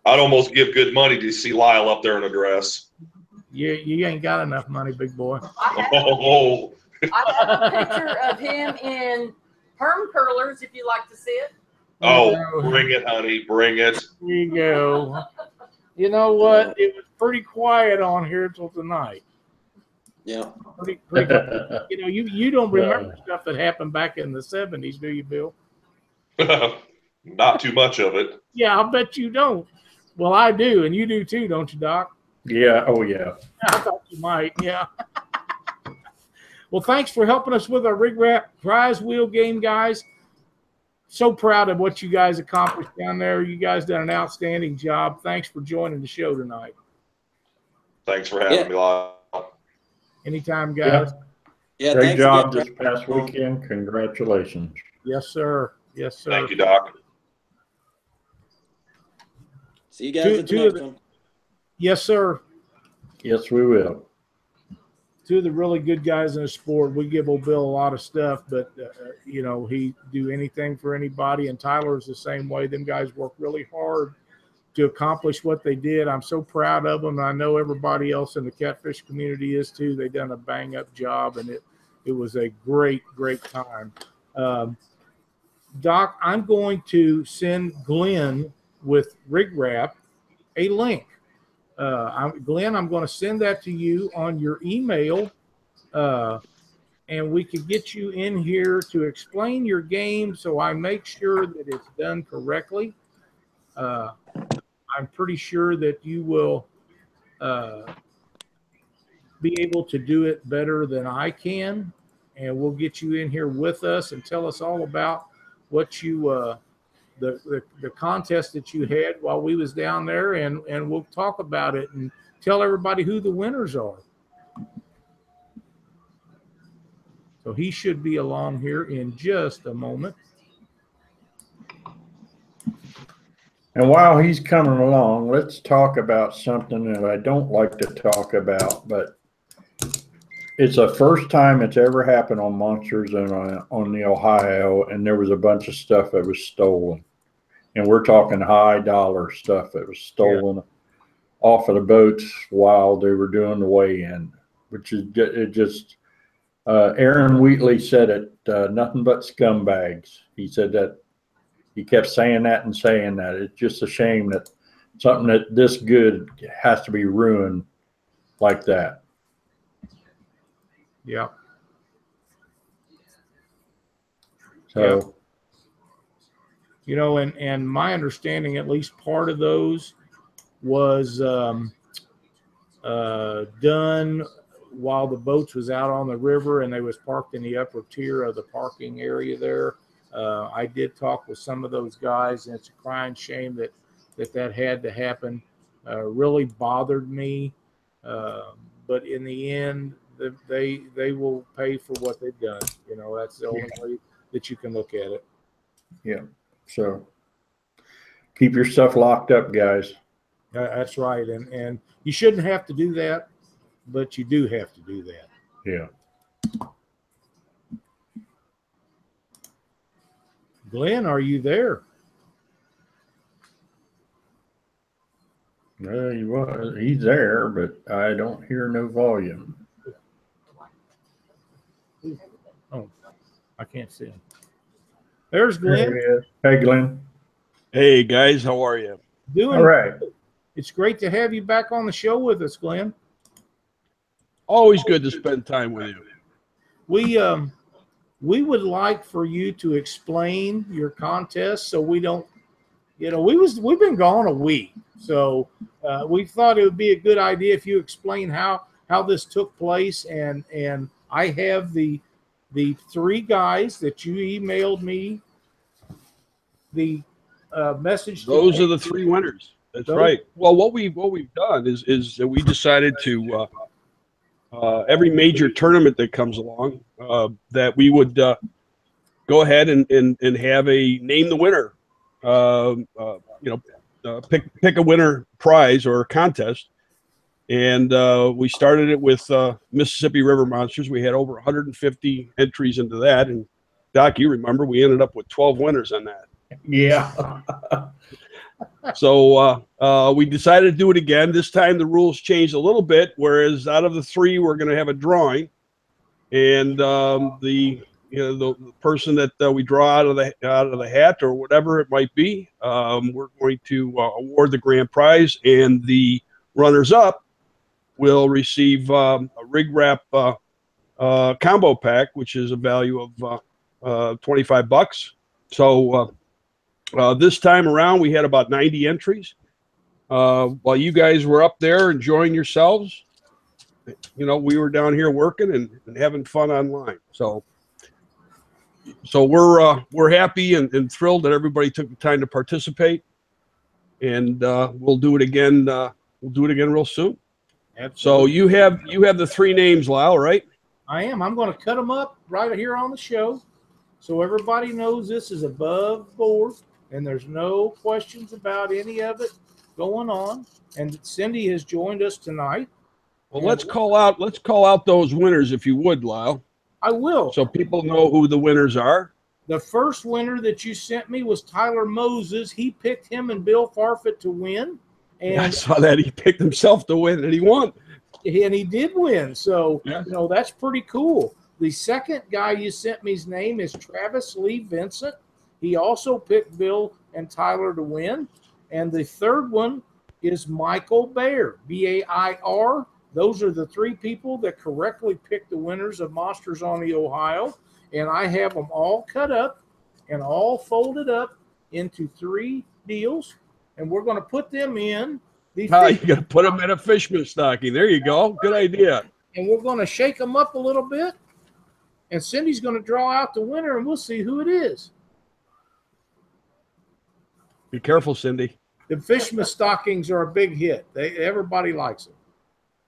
I'd almost give good money to see Lyle up there in a dress. You ain't got enough money, big boy. Oh, I have a picture of him in perm curlers, if you like to see it. Bring it, honey. Bring it. There you go. You know what? It was pretty quiet on here till tonight. Yeah. Pretty you know, you don't remember stuff that happened back in the 70s, do you, Bill? Not too much of it. Yeah, I'll bet you don't. Well, I do, and you do too, don't you, Doc? Yeah. Oh, yeah. I thought you might, yeah. Well, thanks for helping us with our RigRap prize wheel game, guys. So proud of what you guys accomplished down there. You guys done an outstanding job. Thanks for joining the show tonight. Thanks for having me, Lyle. Anytime, guys. Yeah. Great Thanks job again. this past weekend. Congratulations. Yes, sir. Yes, sir. Thank you, Doc. See you guys at the next one. Yes, sir. Yes, we will. Two of the really good guys in the sport. We give old Bill a lot of stuff, but you know, he do anything for anybody. And Tyler's the same way. Them guys work really hard to accomplish what they did. I'm so proud of them. And I know everybody else in the catfish community is too. They done a bang up job, and it was a great time. Doc, I'm going to send Glenn with RigRap a link. Glenn, I'm going to send that to you on your email, and we can get you in here to explain your game so I make sure that it's done correctly. I'm pretty sure that you will be able to do it better than I can, and we'll get you in here with us and tell us all about what you the contest that you had while we was down there, and we'll talk about it and tell everybody who the winners are. So he should be along here in just a moment. And while he's coming along, let's talk about something that I don't like to talk about, but it's the first time it's ever happened on Monsters and on the Ohio, and there was a bunch of stuff that was stolen. And we're talking high dollar stuff that was stolen off of the boats while they were doing the weigh-in, which is it just Aaron Wheatley said it, nothing but scumbags. He said that. He kept saying that and saying that. It's just a shame that something that this good has to be ruined like that. Yeah. So, yeah. You know, and my understanding, at least part of those was done while the boats was out on the river, and they was parked in the upper tier of the parking area there. I did talk with some of those guys, and it's a crying shame that had to happen. Really bothered me, but in the end, they will pay for what they've done. You know, that's the only way that you can look at it. yeah. So keep your stuff locked up, guys. That's right, and you shouldn't have to do that, but you do have to do that. Yeah. Glenn, are you there? He's there, but I don't hear no volume. Oh, I can't see him. There's There Glenn. he is. Hey, Glenn. Hey guys, how are you? Doing All right. It's great to have you back on the show with us, Glenn. Always good to spend time with you. We would like for you to explain your contest so we don't, we've been gone a week, so we thought it would be a good idea if you explain how this took place, and I have the three guys that you emailed me the message. Those are the three winners. That's right. Well, what we've done is that we decided to every major tournament that comes along that we would go ahead and have a name the winner. Pick a winner prize or contest, and we started it with Mississippi River Monsters. We had over 150 entries into that, and Doc, you remember we ended up with 12 winners on that. Yeah. So we decided to do it again. This time the rules changed a little bit, whereas out of the three, we're going to have a drawing, and the person that we draw out of the hat or whatever it might be, we're going to award the grand prize, and the runners-up will receive a RigRap combo pack, which is a value of $25. So this time around, we had about 90 entries. While you guys were up there enjoying yourselves, we were down here working and having fun online. So we're happy and thrilled that everybody took the time to participate, and we'll do it again. We'll do it again real soon. Absolutely. So you have the three names, Lyle, right? I am. I'm going to cut them up right here on the show, so everybody knows this is above board, and there's no questions about any of it going on. And Cindy has joined us tonight. Well, let's call out those winners if you would, Lyle. I will. So people know who the winners are. The first winner that you sent me was Tyler Moses. He picked him and Bill Parfitt to win. And I saw that he picked himself to win, and he won. And he did win. So, yeah. That's pretty cool. The second guy you sent me's name is Travis Lee Vincent. He also picked Bill and Tyler to win. And the third one is Michael Bair, B-A-I-R. Those are the three people that correctly picked the winners of Monsters on the Ohio. And I have them all cut up and all folded up into three deals. And we're going to put them in. You're going to put them in a Fishman stocking. There you go. Good idea. And we're going to shake them up a little bit. And Cindy's going to draw out the winner, and we'll see who it is. Be careful, Cindy. The Fishman stockings are a big hit. Everybody likes them.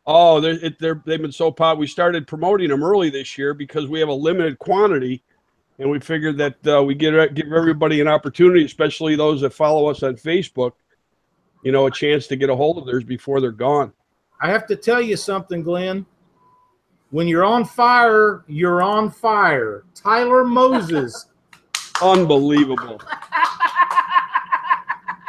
Oh, they've been so popular. We started promoting them early this year because we have a limited quantity, and we figured that we give everybody an opportunity, especially those that follow us on Facebook, a chance to get a hold of theirs before they're gone. I have to tell you something, Glenn. When you're on fire, you're on fire. Tyler Moses. Unbelievable.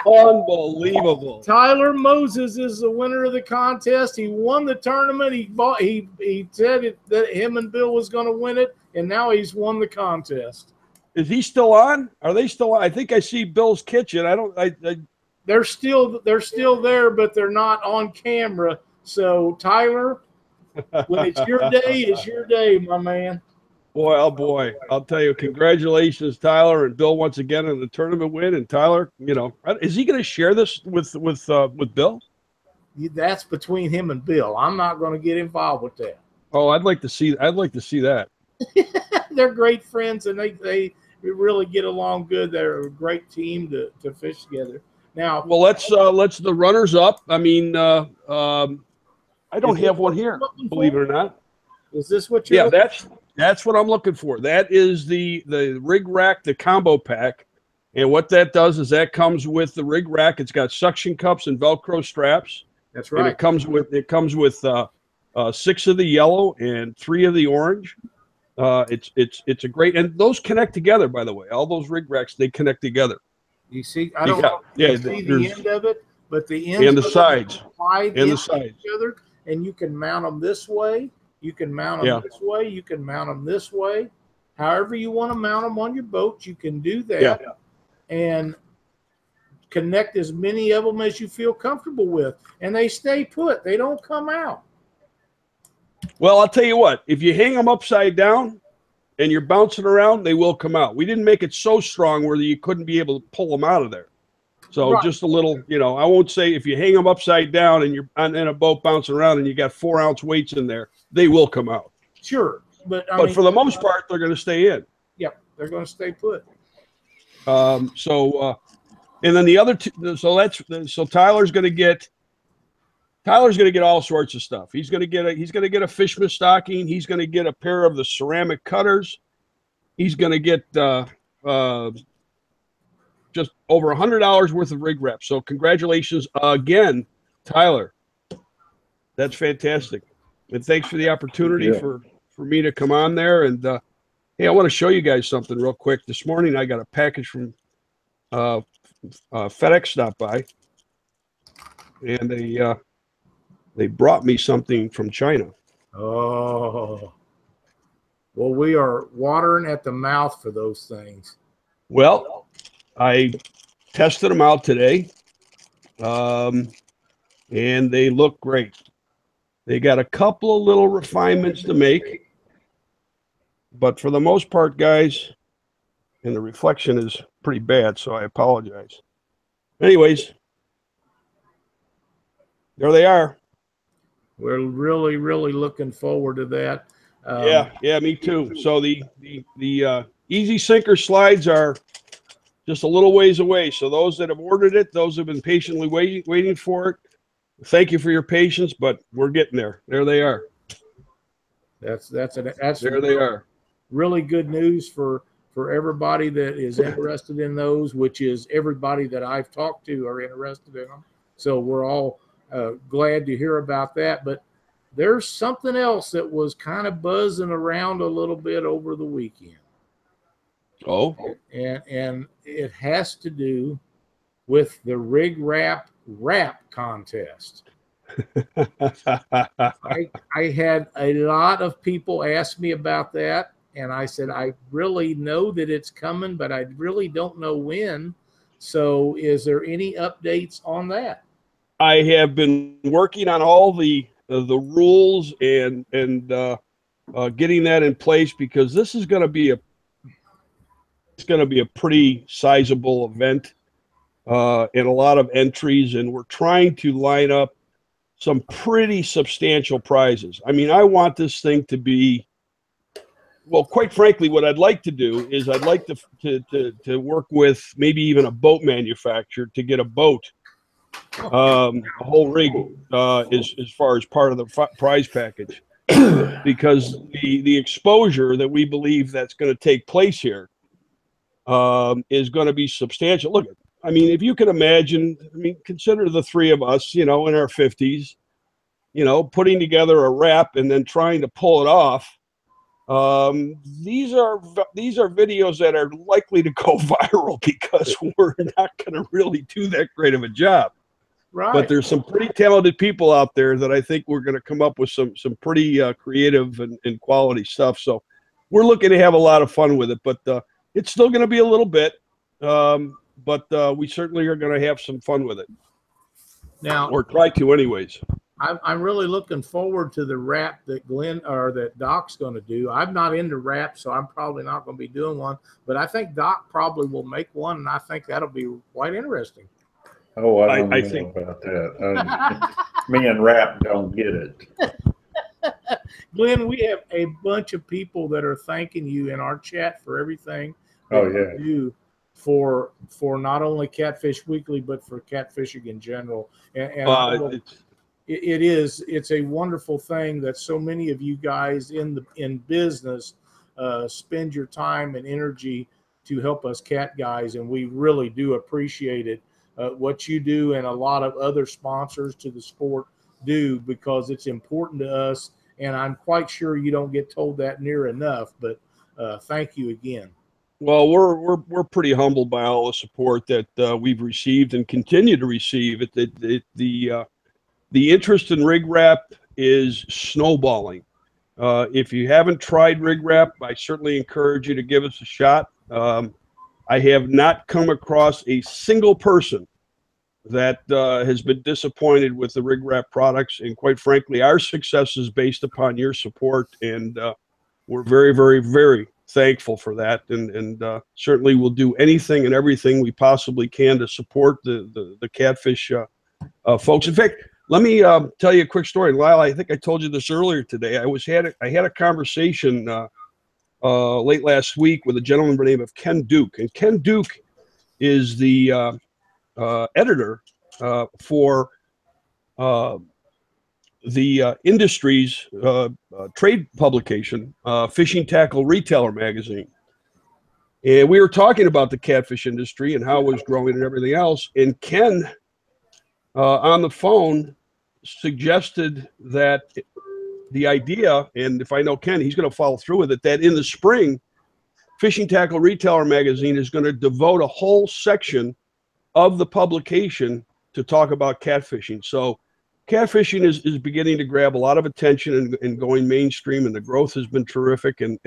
Unbelievable. Tyler Moses is the winner of the contest. He won the tournament. He said that him and Bill was going to win it, and now he's won the contest. Is he still on? Are they still on? I think I see Bill's Kitchen. They're still there, but they're not on camera. So Tyler, when it's your day, it's your day, my man. Boy, oh boy. I'll tell you, congratulations, Tyler and Bill, once again on the tournament win. And Tyler, is he going to share this with Bill? That's between him and Bill. I'm not going to get involved with that. Oh, I'd like to see that. They're great friends, and they really get along good. They're a great team to fish together. Now, well, let's the runners up. I mean, I don't have one here, believe it or not. Is this what you're? Yeah, that's what I'm looking for. That is the rig rack, the combo pack, and what that does is that comes with the rig rack. It's got suction cups and Velcro straps. That's right. And it comes with 6 of the yellow and 3 of the orange. It's a great, and those connect together, by the way. All those rig racks, they connect together. You see, I don't know if you see the end of it, but the ends and the sides slide and the into sides. each other, and you can mount them this way. You can mount them this way. You can mount them this way. However you want to mount them on your boat, you can do that, and connect as many of them as you feel comfortable with, and they stay put. They don't come out. Well, I'll tell you what, if you hang them upside down and you're bouncing around, they will come out. We didn't make it so strong where you couldn't be able to pull them out of there. So just a little, I won't say if you hang them upside down and you're in a boat bouncing around and you got 4-ounce weights in there, they will come out. Sure. But for the most part, they're going to stay in. Yep. They're going to stay put. And then the other two, so Tyler's going to get all sorts of stuff. He's going to get a Fishman stocking. He's going to get a pair of the ceramic cutters. He's going to get just over $100 worth of rig wrap. So congratulations again, Tyler. That's fantastic. And thanks for the opportunity for me to come on there. And hey, I want to show you guys something real quick. This morning I got a package from FedEx stopped by, and they brought me something from China. Oh, well, we are watering at the mouth for those things. Well, I tested them out today, and they look great. They got a couple of little refinements to make, but for the most part, guys, and the reflection is pretty bad, so I apologize. Anyways, there they are. We're really, really looking forward to that. Yeah, me too. So the easy sinker slides are just a little ways away. So those that have ordered it, those have been patiently waiting for it, thank you for your patience, but we're getting there. There they are. That's there they are. Really good news for everybody that is interested in those, which is everybody that I've talked to are interested in them. So we're all glad to hear about that. But there's something else that was kind of buzzing around a little bit over the weekend. Oh, and it has to do with the RigRap rap contest. I had a lot of people ask me about that, and I said I really know that it's coming, but I really don't know when. So is there any updates on that? I have been working on all the rules and getting that in place, because this is going to be a pretty sizable event and a lot of entries, and we're trying to line up some pretty substantial prizes. I mean, I want this thing to be, well, quite frankly, what I'd like to do is I'd like to work with maybe even a boat manufacturer to get a boat, a whole rig, as far as part of the prize package, because the exposure that we believe that's going to take place here is going to be substantial. Look, I mean, if you can imagine, consider the three of us, in our 50s, putting together a rap and then trying to pull it off. These are videos that are likely to go viral because we're not going to really do that great of a job. Right. But there's some pretty talented people out there that I think we're going to come up with some pretty creative and quality stuff. So we're looking to have a lot of fun with it, but it's still going to be a little bit. But we certainly are going to have some fun with it. Now, or try to, anyways. I'm really looking forward to the rap that that Doc's going to do. I'm not into rap, so I'm probably not going to be doing one. But I think Doc probably will make one, and I think that'll be quite interesting. Oh, I don't know about that. Me and rap don't get it. Glenn, we have a bunch of people that are thanking you in our chat for everything you do for not only Catfish Weekly, but for catfishing in general. And it's a wonderful thing that so many of you guys in business spend your time and energy to help us cat guys, and we really do appreciate it. What you do and a lot of other sponsors to the sport do, because it's important to us. And I'm quite sure you don't get told that near enough, but thank you again. Well, we're pretty humbled by all the support that we've received and continue to receive. The interest in RigRap is snowballing. If you haven't tried RigRap, I certainly encourage you to give us a shot. I have not come across a single person that has been disappointed with the RigRap products, and quite frankly, our success is based upon your support, and we're very, very, very thankful for that, and certainly we'll do anything and everything we possibly can to support the Catfish folks. In fact, let me tell you a quick story. Lyle, I think I told you this earlier today. I had a conversation late last week with a gentleman by the name of Ken Duke, and Ken Duke is the editor for the industry's trade publication, Fishing Tackle Retailer magazine. And we were talking about the catfish industry and how it was growing and everything else. And Ken, on the phone, suggested that the idea, and if I know Ken, he's going to follow through with it, that in the spring, Fishing Tackle Retailer magazine is going to devote a whole section of the publication to talk about catfishing. So catfishing is beginning to grab a lot of attention and going mainstream, and the growth has been terrific. And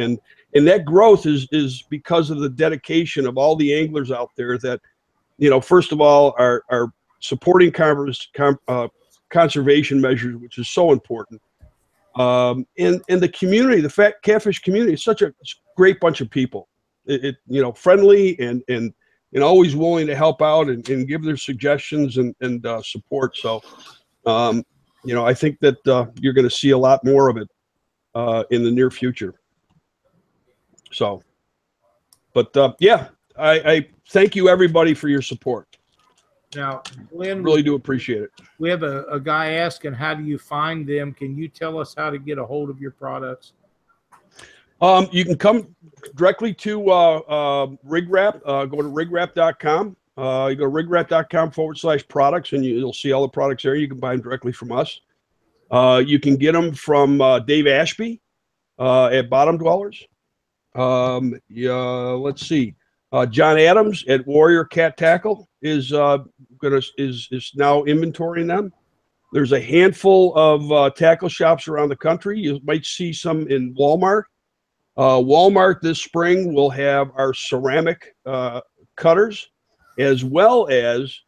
that growth is because of the dedication of all the anglers out there that, first of all, are supporting conservation measures, which is so important. And the community, the catfish community, is such a great bunch of people. Friendly and always willing to help out and give their suggestions and support. So, I think that you're going to see a lot more of it in the near future. So, but I thank you everybody for your support. Now, Glenn, really do appreciate it. We have a guy asking, how do you find them? Can you tell us how to get a hold of your products? You can come directly to RigRap. Go to rigrap.com. You go to rigrap.com/products, and you'll see all the products there. You can buy them directly from us. You can get them from Dave Ashby at Bottom Dwellers. Let's see. John Adams at Warrior Cat Tackle is now inventorying them. There's a handful of tackle shops around the country. You might see some in Walmart. Walmart this spring will have our ceramic cutters, as well as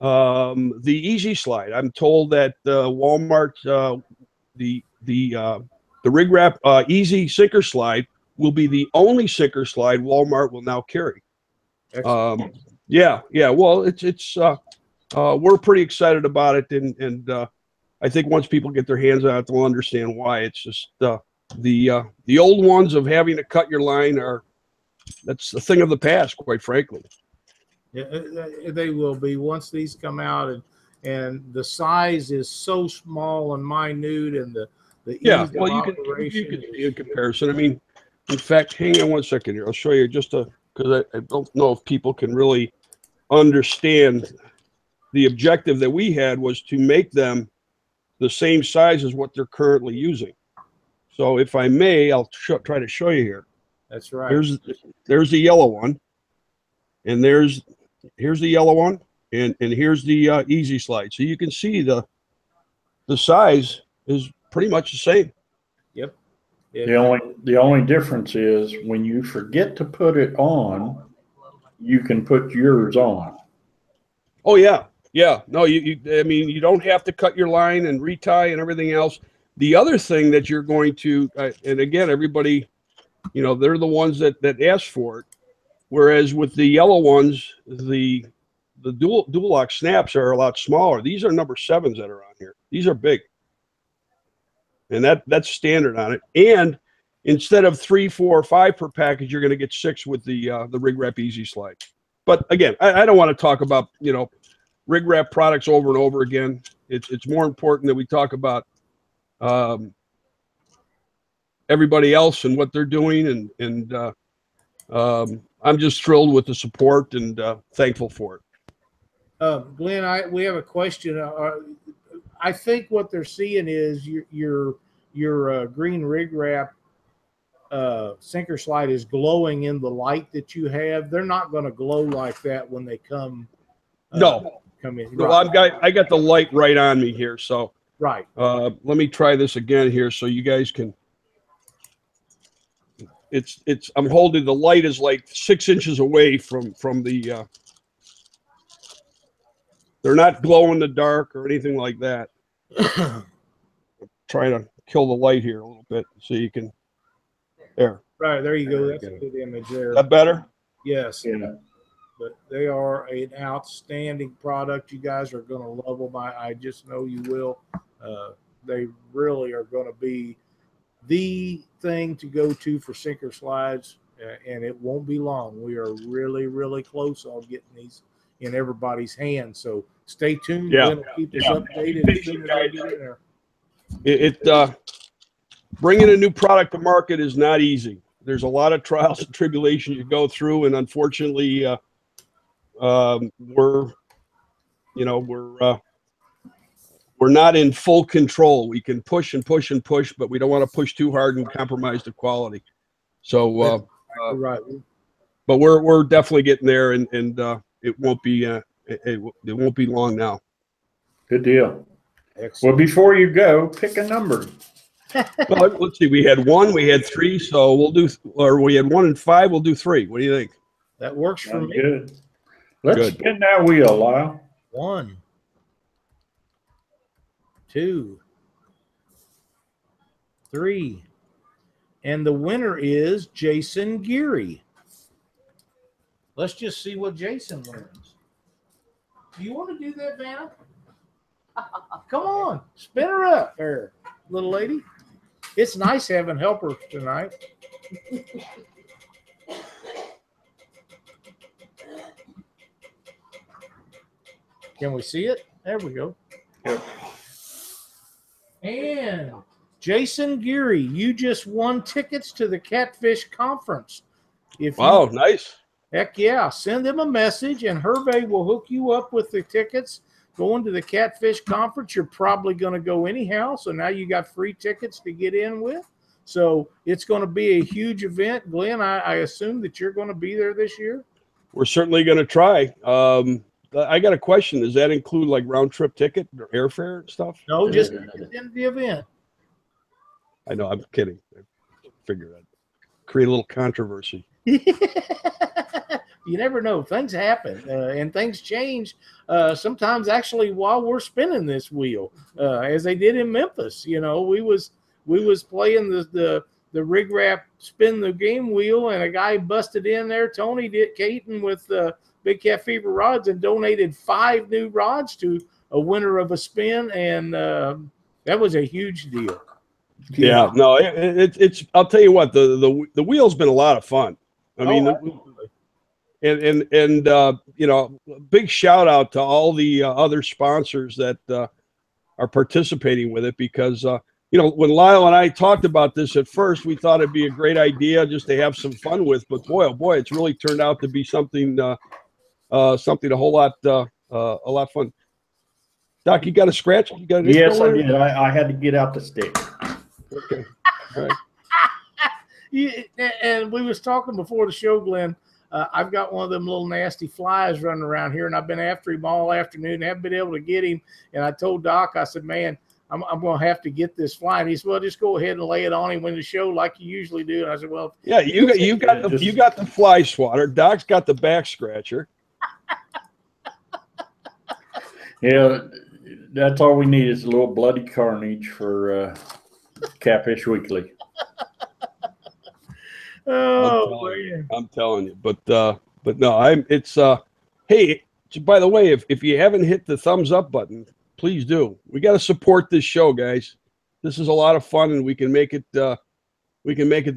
the Easy Slide. I'm told that Walmart, the RigRap Easy Sinker Slide will be the only sinker slide Walmart will now carry. Yeah. Well, it's we're pretty excited about it, and I think once people get their hands on it, they'll understand why. It's just the old ones of having to cut your line that's a thing of the past, quite frankly. Yeah, they will be once these come out, and the size is so small and minute, and the ease of operation. You can see a comparison. I mean, in fact, hang on one second here. I'll show you just because I don't know if people can really understand. The objective that we had was to make them the same size as what they're currently using. So if I may, I'll try to show you here. That's right. There's the yellow one, and here's the yellow one, and here's the Easy Slide. So you can see the size is pretty much the same. Yep. The only difference is when you forget to put it on, you can put yours on. Oh yeah. No, I mean, you don't have to cut your line and retie and everything else. The other thing that you're going to, and again, everybody, they're the ones that ask for it. Whereas with the yellow ones, the dual lock snaps are a lot smaller. These are number 7s that are on here. These are big. And that's standard on it. And instead of 3, 4, 5 per package, you're going to get 6 with the RigRap Easy Slide. But again, I don't want to talk about RigRap products over and over again. It's more important that we talk about everybody else and what they're doing, and I'm just thrilled with the support and thankful for it. Glenn, we have a question. I think what they're seeing is your green RigRap sinker slide is glowing in the light that you have. They're not going to glow like that when they come. Come in. No, Right. I got the light right on me here. So Right. let me try this again here so you guys can. I'm holding the light is like 6 inches away from the. They're not glow in the dark or anything like that. Trying to kill the light here a little bit so you can. There. Right. There you go. That's a good image there. Is that better? Yes. Yeah. But they are an outstanding product. You guys are going to love them. I just know you will. They really are going to be the thing to go to for sinker slides, and it won't be long. We are really, really close on getting these in everybody's hands. So stay tuned. Yeah. We'll keep us updated as soon as I get in there. Bringing a new product to market is not easy. There's a lot of trials and tribulations you go through, and unfortunately, we're not in full control. We can push and push and push, but we don't want to push too hard and compromise the quality. So, Right. but we're definitely getting there, and it won't be it won't be long now. Good deal. Excellent. Well, before you go, pick a number. Well, let's see. We had 1, we had 3, so we'll do, or we had 1 and 5. We'll do 3. What do you think? That works for Sounds me. good. Let's Good. spin that wheel, Lyle. 1, 2, 3. And the winner is Jason Geary. Let's just see what Jason wins. Do you want to do that, Vanna? Come on, spin her up there, little lady. It's nice having helpers tonight. Can we see it? There we go. Yep. And Jason Geary, you just won tickets to the Catfish Conference. Wow, nice. Heck yeah. Send them a message, and Hervé will hook you up with the tickets. Going to the Catfish Conference, you're probably going to go anyhow. So now you got free tickets to get in with. So it's going to be a huge event. Glenn, I assume that you're going to be there this year? We're certainly going to try. I got a question. Does that include like round trip ticket or airfare and stuff? No, just in the event. I know. I'm kidding. I figured I'd create a little controversy. You never know. Things happen and things change. Sometimes actually while we're spinning this wheel, as they did in Memphis. You know, we was playing the RigRap spin the game wheel, and a guy busted in there. Tony did Caton with Big Cat Fever rods and donated 5 new rods to a winner of a spin, and that was a huge deal. Yeah, no, it's. I'll tell you what, the wheel's been a lot of fun. I mean, and you know, big shout out to all the other sponsors that are participating with it, because you know, when Lyle and I talked about this at first, we thought it'd be a great idea just to have some fun with, but boy, oh boy, it's really turned out to be something something a whole lot fun. Doc, you got a scratch? You got yes, I did. I had to get out the stick. Okay. All right. And we was talking before the show, Glenn. I've got one of them little nasty flies running around here, and I've been after him all afternoon. Haven't been able to get him. And I told Doc, I said, man, I'm going to have to get this fly. And he said, well, just go ahead and lay it on him when the show like you usually do. And I said, well, yeah, you got the fly swatter. Doc's got the back scratcher. Yeah, that's all we need is a little bloody carnage for Catfish Weekly. Oh, I'm telling you. But no, it's hey, by the way, if you haven't hit the thumbs up button, please do. We got to support this show, guys. This is a lot of fun, and we can make it the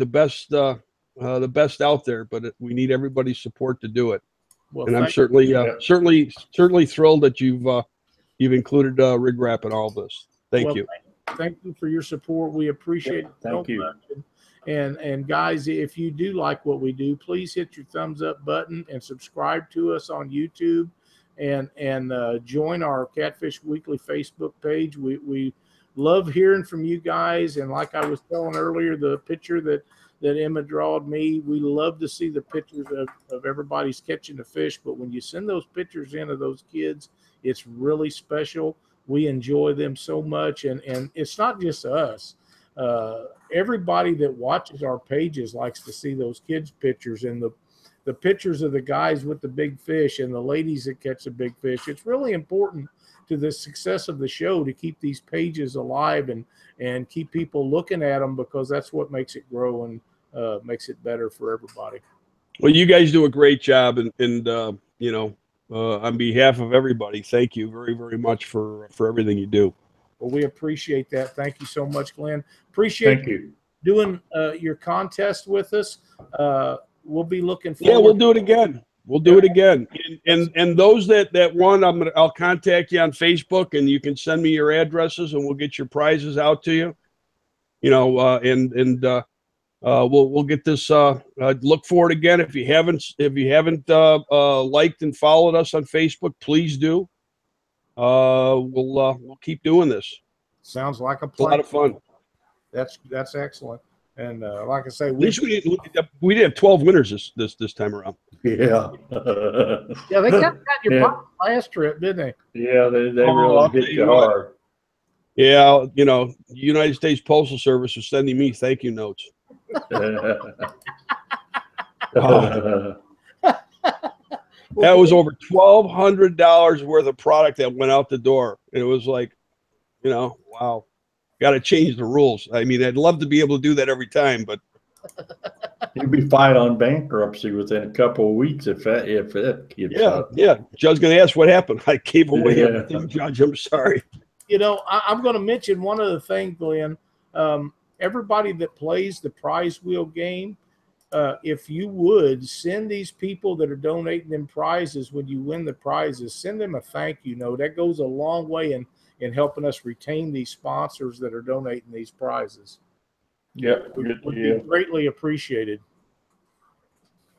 best out there, but we need everybody's support to do it. well, And I'm certainly thrilled that you've included RigRap in all this. Thank you. Thank you for your support. We appreciate it. Thank you. Much. And guys, if you do like what we do, please hit your thumbs up button and subscribe to us on YouTube. and join our Catfish Weekly Facebook page. We love hearing from you guys. And like I was telling earlier, the picture that Emma drawed me, we love to see the pictures of everybody's catching the fish. But when you send those pictures in of those kids, it's really special. We enjoy them so much. And it's not just us. Everybody that watches our pages likes to see those kids' pictures and the pictures of the guys with the big fish and the ladies that catch the big fish. It's really important to the success of the show to keep these pages alive and keep people looking at them, because that's what makes it grow and makes it better for everybody. Well, you guys do a great job, and you know, on behalf of everybody, thank you very, very much for everything you do. Well, we appreciate that. Thank you so much, Glenn. Appreciate you doing your contest with us. We'll be looking forward. Yeah, we'll do it again. We'll do it again. And those that won, I'll contact you on Facebook, and you can send me your addresses, and we'll get your prizes out to you. You know, we'll get this. Look for it again. If you haven't liked and followed us on Facebook, please do. We'll keep doing this. Sounds like a plan. It's a lot of fun. That's excellent. And like I say, we did have 12 winners this time around. Yeah. Yeah, they got your last trip, didn't they? Yeah, they really hit you hard. Yeah, you know, United States Postal Service was sending me thank you notes. That was over $1,200 worth of product that went out the door. And it was like, you know, wow, got to change the rules. I mean, I'd love to be able to do that every time, but you'd be filing on bankruptcy within a couple of weeks if that keeps up. Yeah. Judge's going to ask what happened. I gave away everything, Judge. I'm sorry. You know, I'm going to mention one other thing, Glenn. Everybody that plays the prize wheel game, if you would send these people that are donating them prizes, when you win the prizes, send them a thank you note. That goes a long way in helping us retain these sponsors that are donating these prizes. Yeah, would be greatly appreciated.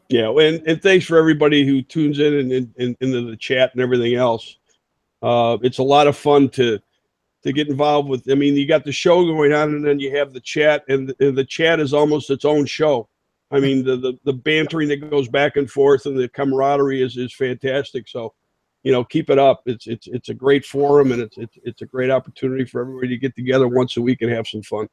Yeah, and thanks for everybody who tunes in and into the chat and everything else. It's a lot of fun to get involved with. I mean, you got the show going on, and then you have the chat, and the chat is almost its own show. I mean, the bantering that goes back and forth and the camaraderie is fantastic. So, you know, keep it up. It's a great forum, and it's a great opportunity for everybody to get together once a week and have some fun.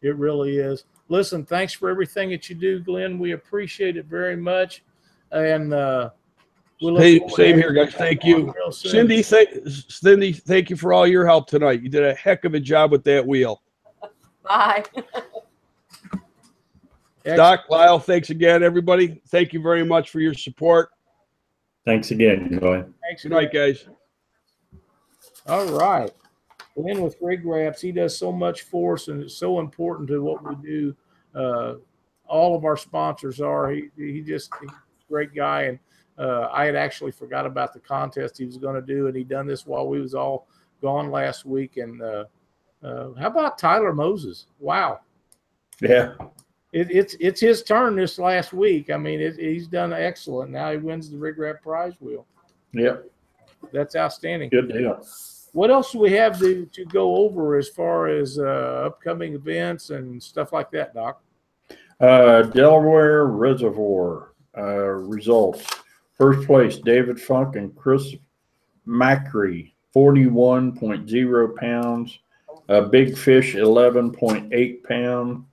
It really is. Listen, thanks for everything that you do, Glenn. We appreciate it very much. And same here, guys. Thank you. Cindy, thank you for all your help tonight. You did a heck of a job with that wheel. Bye. Doc, Lyle, thanks again, everybody. Thank you very much for your support. Thanks again, Glenn. Thanks. Good night, guys. All right. Glenn with RigRaps, he does so much for us, and it's so important to what we do. All of our sponsors are. He's a great guy, and I had actually forgot about the contest he was going to do, and he done this while we was all gone last week. And how about Tyler Moses? Wow. Yeah. It's his turn this last week. I mean, he's done excellent. Now he wins the RigRap prize wheel. Yep. That's outstanding. Good deal. What else do we have to go over as far as upcoming events and stuff like that, Doc? Delaware Reservoir results. First place, David Funk and Chris Macri, 41.0 pounds. Big Fish, 11.8 pounds.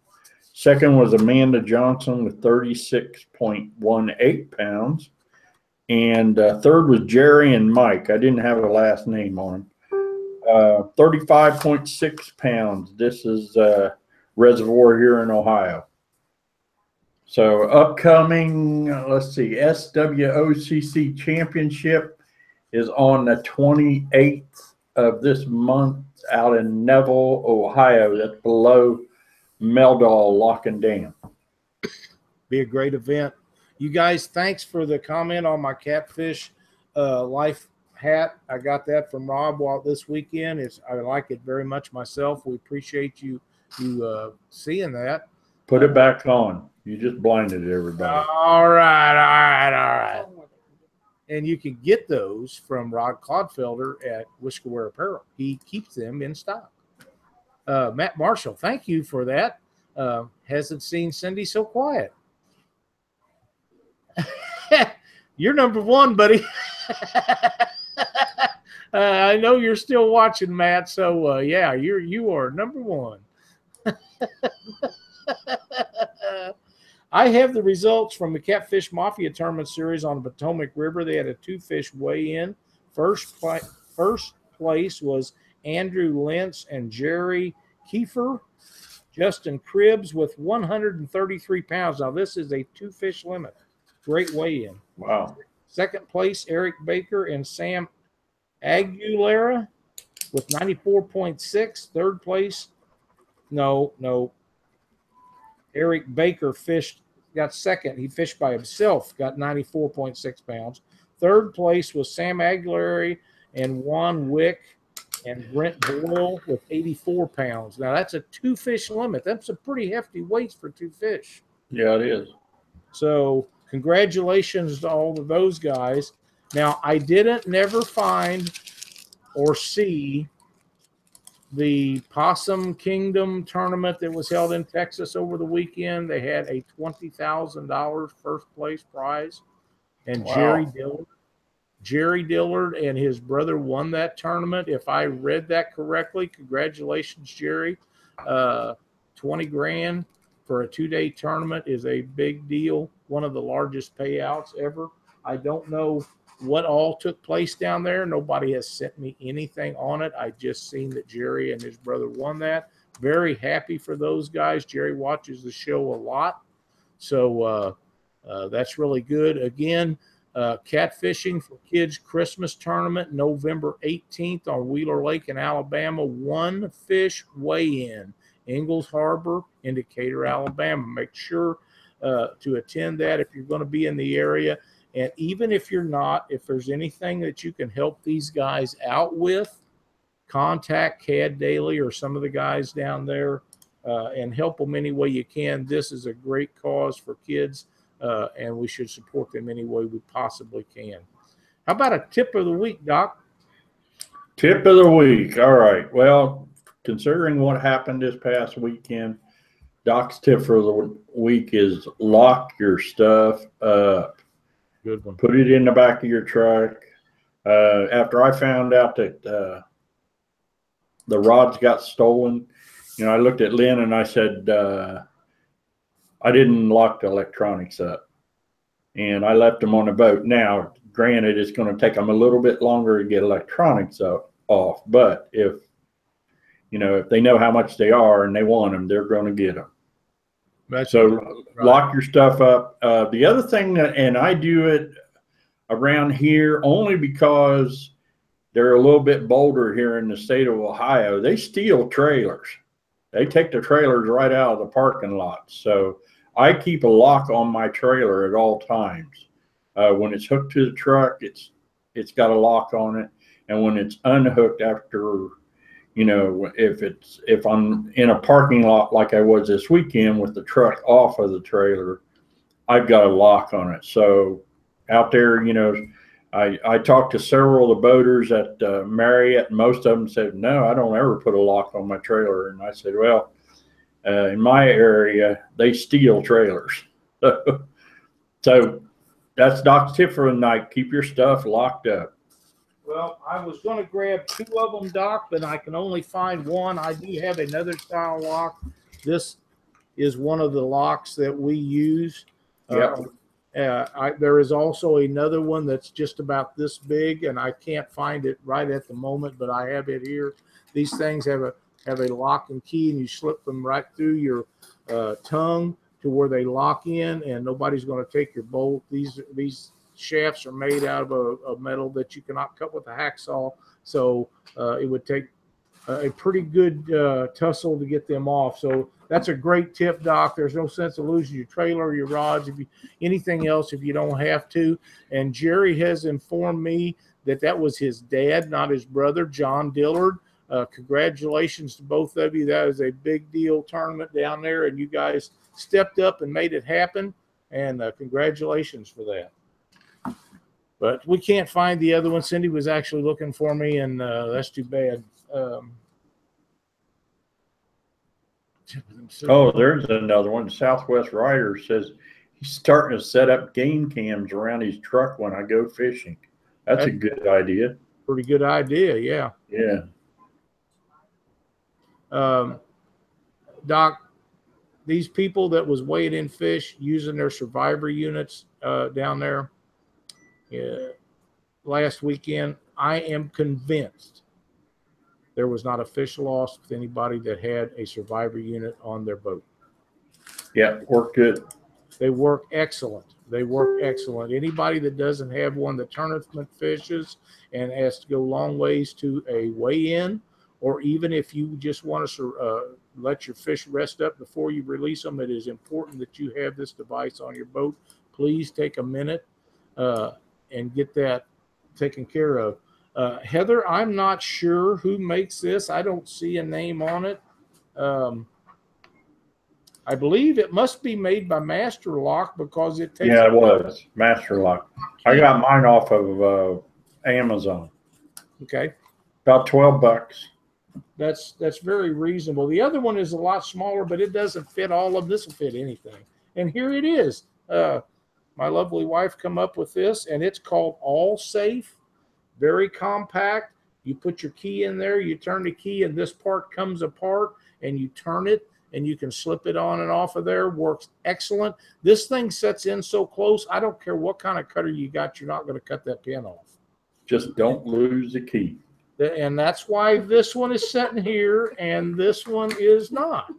Second was Amanda Johnson with 36.18 pounds. And third was Jerry and Mike. I didn't have a last name on him. 35.6 pounds. This is Reservoir here in Ohio. So upcoming, let's see, SWOCC Championship is on the 28th of this month out in Neville, Ohio. That's below Meldal Lock and Dam. Be a great event. You guys, thanks for the comment on my Catfish life hat. I got that from Rob this weekend. I like it very much myself. We appreciate you seeing that. Put it back on. You just blinded everybody. All right. And you can get those from Rod Clodfelder at Whiskerware Apparel. He keeps them in stock. Matt Marshall, thank you for that. Hasn't seen Cindy so quiet. You're number one, buddy. I know you're still watching, Matt. So yeah, you are number one. I have the results from the Catfish Mafia Tournament Series on the Potomac River. They had a 2-fish weigh-in. First place was Andrew Lentz and Jerry Kiefer. Justin Cribbs with 133 pounds. Now, this is a 2-fish limit. Great weigh-in. Wow. Second place, Eric Baker and Sam Aguilera with 94.6. Third place, no. Eric Baker got second. He fished by himself, got 94.6 pounds. Third place was Sam Aguilera and Juan Wick and Brent Boyle with 84 pounds. Now, that's a 2-fish limit. That's a pretty hefty weight for 2 fish. Yeah, it is. So congratulations to all of those guys. Now, I never find or see the Possum Kingdom tournament that was held in Texas over the weekend. They had a $20,000 first place prize. And wow. Jerry Dillard and his brother won that tournament. If I read that correctly, congratulations, Jerry. 20 grand for a 2-day tournament is a big deal. One of the largest payouts ever. I don't know what all took place down there. Nobody has sent me anything on it. I just seen that Jerry and his brother won that. Very happy for those guys. Jerry watches the show a lot. So that's really good. Again, Catfishing for Kids Christmas Tournament, November 18th on Wheeler Lake in Alabama. 1-fish weigh-in, Ingalls Harbor, Indicator, Alabama. Make sure to attend that if you're going to be in the area. And even if you're not, if there's anything that you can help these guys out with, contact Cad Daly or some of the guys down there and help them any way you can. This is a great cause for kids, and we should support them any way we possibly can. How about a tip of the week, Doc? Tip of the week. All right. Well, considering what happened this past weekend, Doc's tip for the week is lock your stuff up. Good one. Put it in the back of your truck. After I found out that the rods got stolen, I looked at Lynn and I said, I didn't lock the electronics up. And I left them on the boat. Now, granted, it's going to take them a little bit longer to get electronics off. But if they know how much they are and they want them, they're going to get them. So lock your stuff up. The other thing and I do it around here only because they're a little bit bolder here in the state of Ohio. They steal trailers. They take the trailers right out of the parking lot. So I keep a lock on my trailer at all times. When it's hooked to the truck, it's got a lock on it. And when it's unhooked after, if I'm in a parking lot like I was this weekend with the truck off of the trailer, I've got a lock on it. So out there, I talked to several of the boaters at Marriott, and most of them said, no, I don't ever put a lock on my trailer. And I said, well, in my area, they steal trailers. So that's Doc's tip for the night. Keep your stuff locked up. Well, I was going to grab 2 of them, Doc, but I can only find one. I do have another style lock. This is one of the locks that we use. Yep. There is also another one that's just about this big, and I can't find it right at the moment, but I have it here. These things have a lock and key, and you slip them right through your tongue to where they lock in, and nobody's going to take your bolt. These shafts are made out of a metal that you cannot cut with a hacksaw, so it would take a pretty good tussle to get them off. So that's a great tip, Doc. There's no sense of losing your trailer, your rods, anything else if you don't have to. And Jerry has informed me that was his dad, not his brother, John Dillard. Congratulations to both of you. That is a big deal tournament down there, and you guys stepped up and made it happen. And congratulations for that. But we can't find the other one. Cindy was actually looking for me, and that's too bad. Oh, there's another one. Southwest Rider says he's starting to set up game cams around his truck when I go fishing. That's a good idea. Pretty good idea, yeah. Yeah. Doc, these people that was weighing in fish using their survivor units down there last weekend, I am convinced there was not a fish lost with anybody that had a survivor unit on their boat. Yeah, worked good. They work excellent. They work excellent. Anybody that doesn't have one that tournament fishes and has to go long ways to a weigh-in, or even if you just want to let your fish rest up before you release them, it is important that you have this device on your boat. Please take a minute and get that taken care of. Heather, I'm not sure who makes this. I don't see a name on it. I believe it must be made by Master Lock because it takes. Yeah, it was Master Lock. I got mine off of Amazon. Okay. About $12. That's very reasonable. The other one is a lot smaller, but it doesn't fit all of them. This will fit anything. And here it is. My lovely wife come up with this, and it's called All Safe. Very compact. You put your key in there, you turn the key, and this part comes apart, and you turn it, and you can slip it on and off of there. Works excellent. This thing sets in so close, I don't care what kind of cutter you got, you're not going to cut that pin off. Just don't lose the key. And that's why this one is sitting here and this one is not.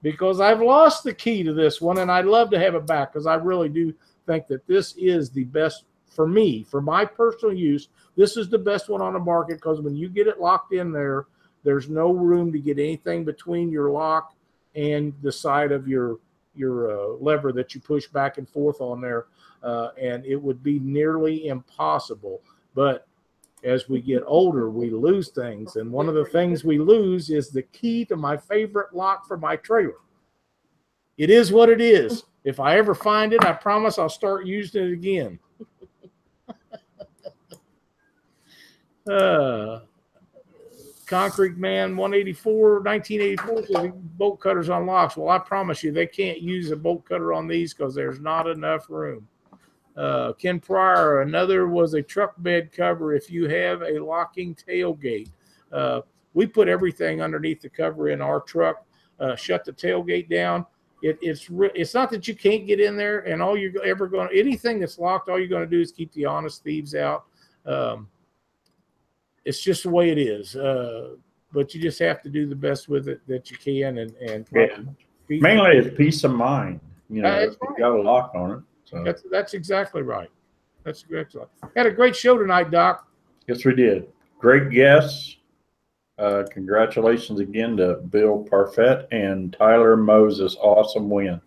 Because I've lost the key to this one, and I'd love to have it back because I really do think that this is the best for me, for my personal use. This is the best one on the market because when you get it locked in there, there's no room to get anything between your lock and the side of your lever that you push back and forth on there, and it would be nearly impossible. But as we get older, we lose things, and one of the things we lose is the key to my favorite lock for my trailer. It is what it is. If I ever find it, I promise I'll start using it again. Concrete Man 1984 says bolt cutters on locks. Well, I promise you they can't use a bolt cutter on these because there's not enough room. Ken Pryor, another was a truck bed cover if you have a locking tailgate. We put everything underneath the cover in our truck, shut the tailgate down. It's not that you can't get in there, and all you're ever going to, anything that's locked, all you're going to do is keep the honest thieves out. It's just the way it is. But you just have to do the best with it that you can, and mainly it's peace of mind. You know, That's you right. got a lock on it. So. That's exactly right. That's exactly right. Had a great show tonight, Doc. Yes, we did. Great guests. Congratulations again to Bill Parfitt and Tyler Moses. Awesome win.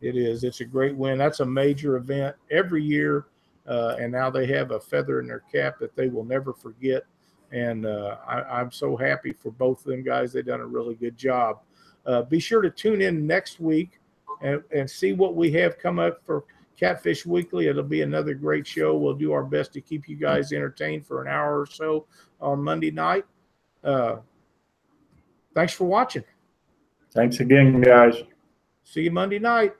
It is. It's a great win. That's a major event every year, and now they have a feather in their cap that they will never forget. And I'm so happy for both of them guys. They've done a really good job. Be sure to tune in next week and see what we have come up for Catfish Weekly. It'll be another great show. We'll do our best to keep you guys entertained for an hour or so on Monday night. Thanks for watching. Thanks again, guys. See you Monday night.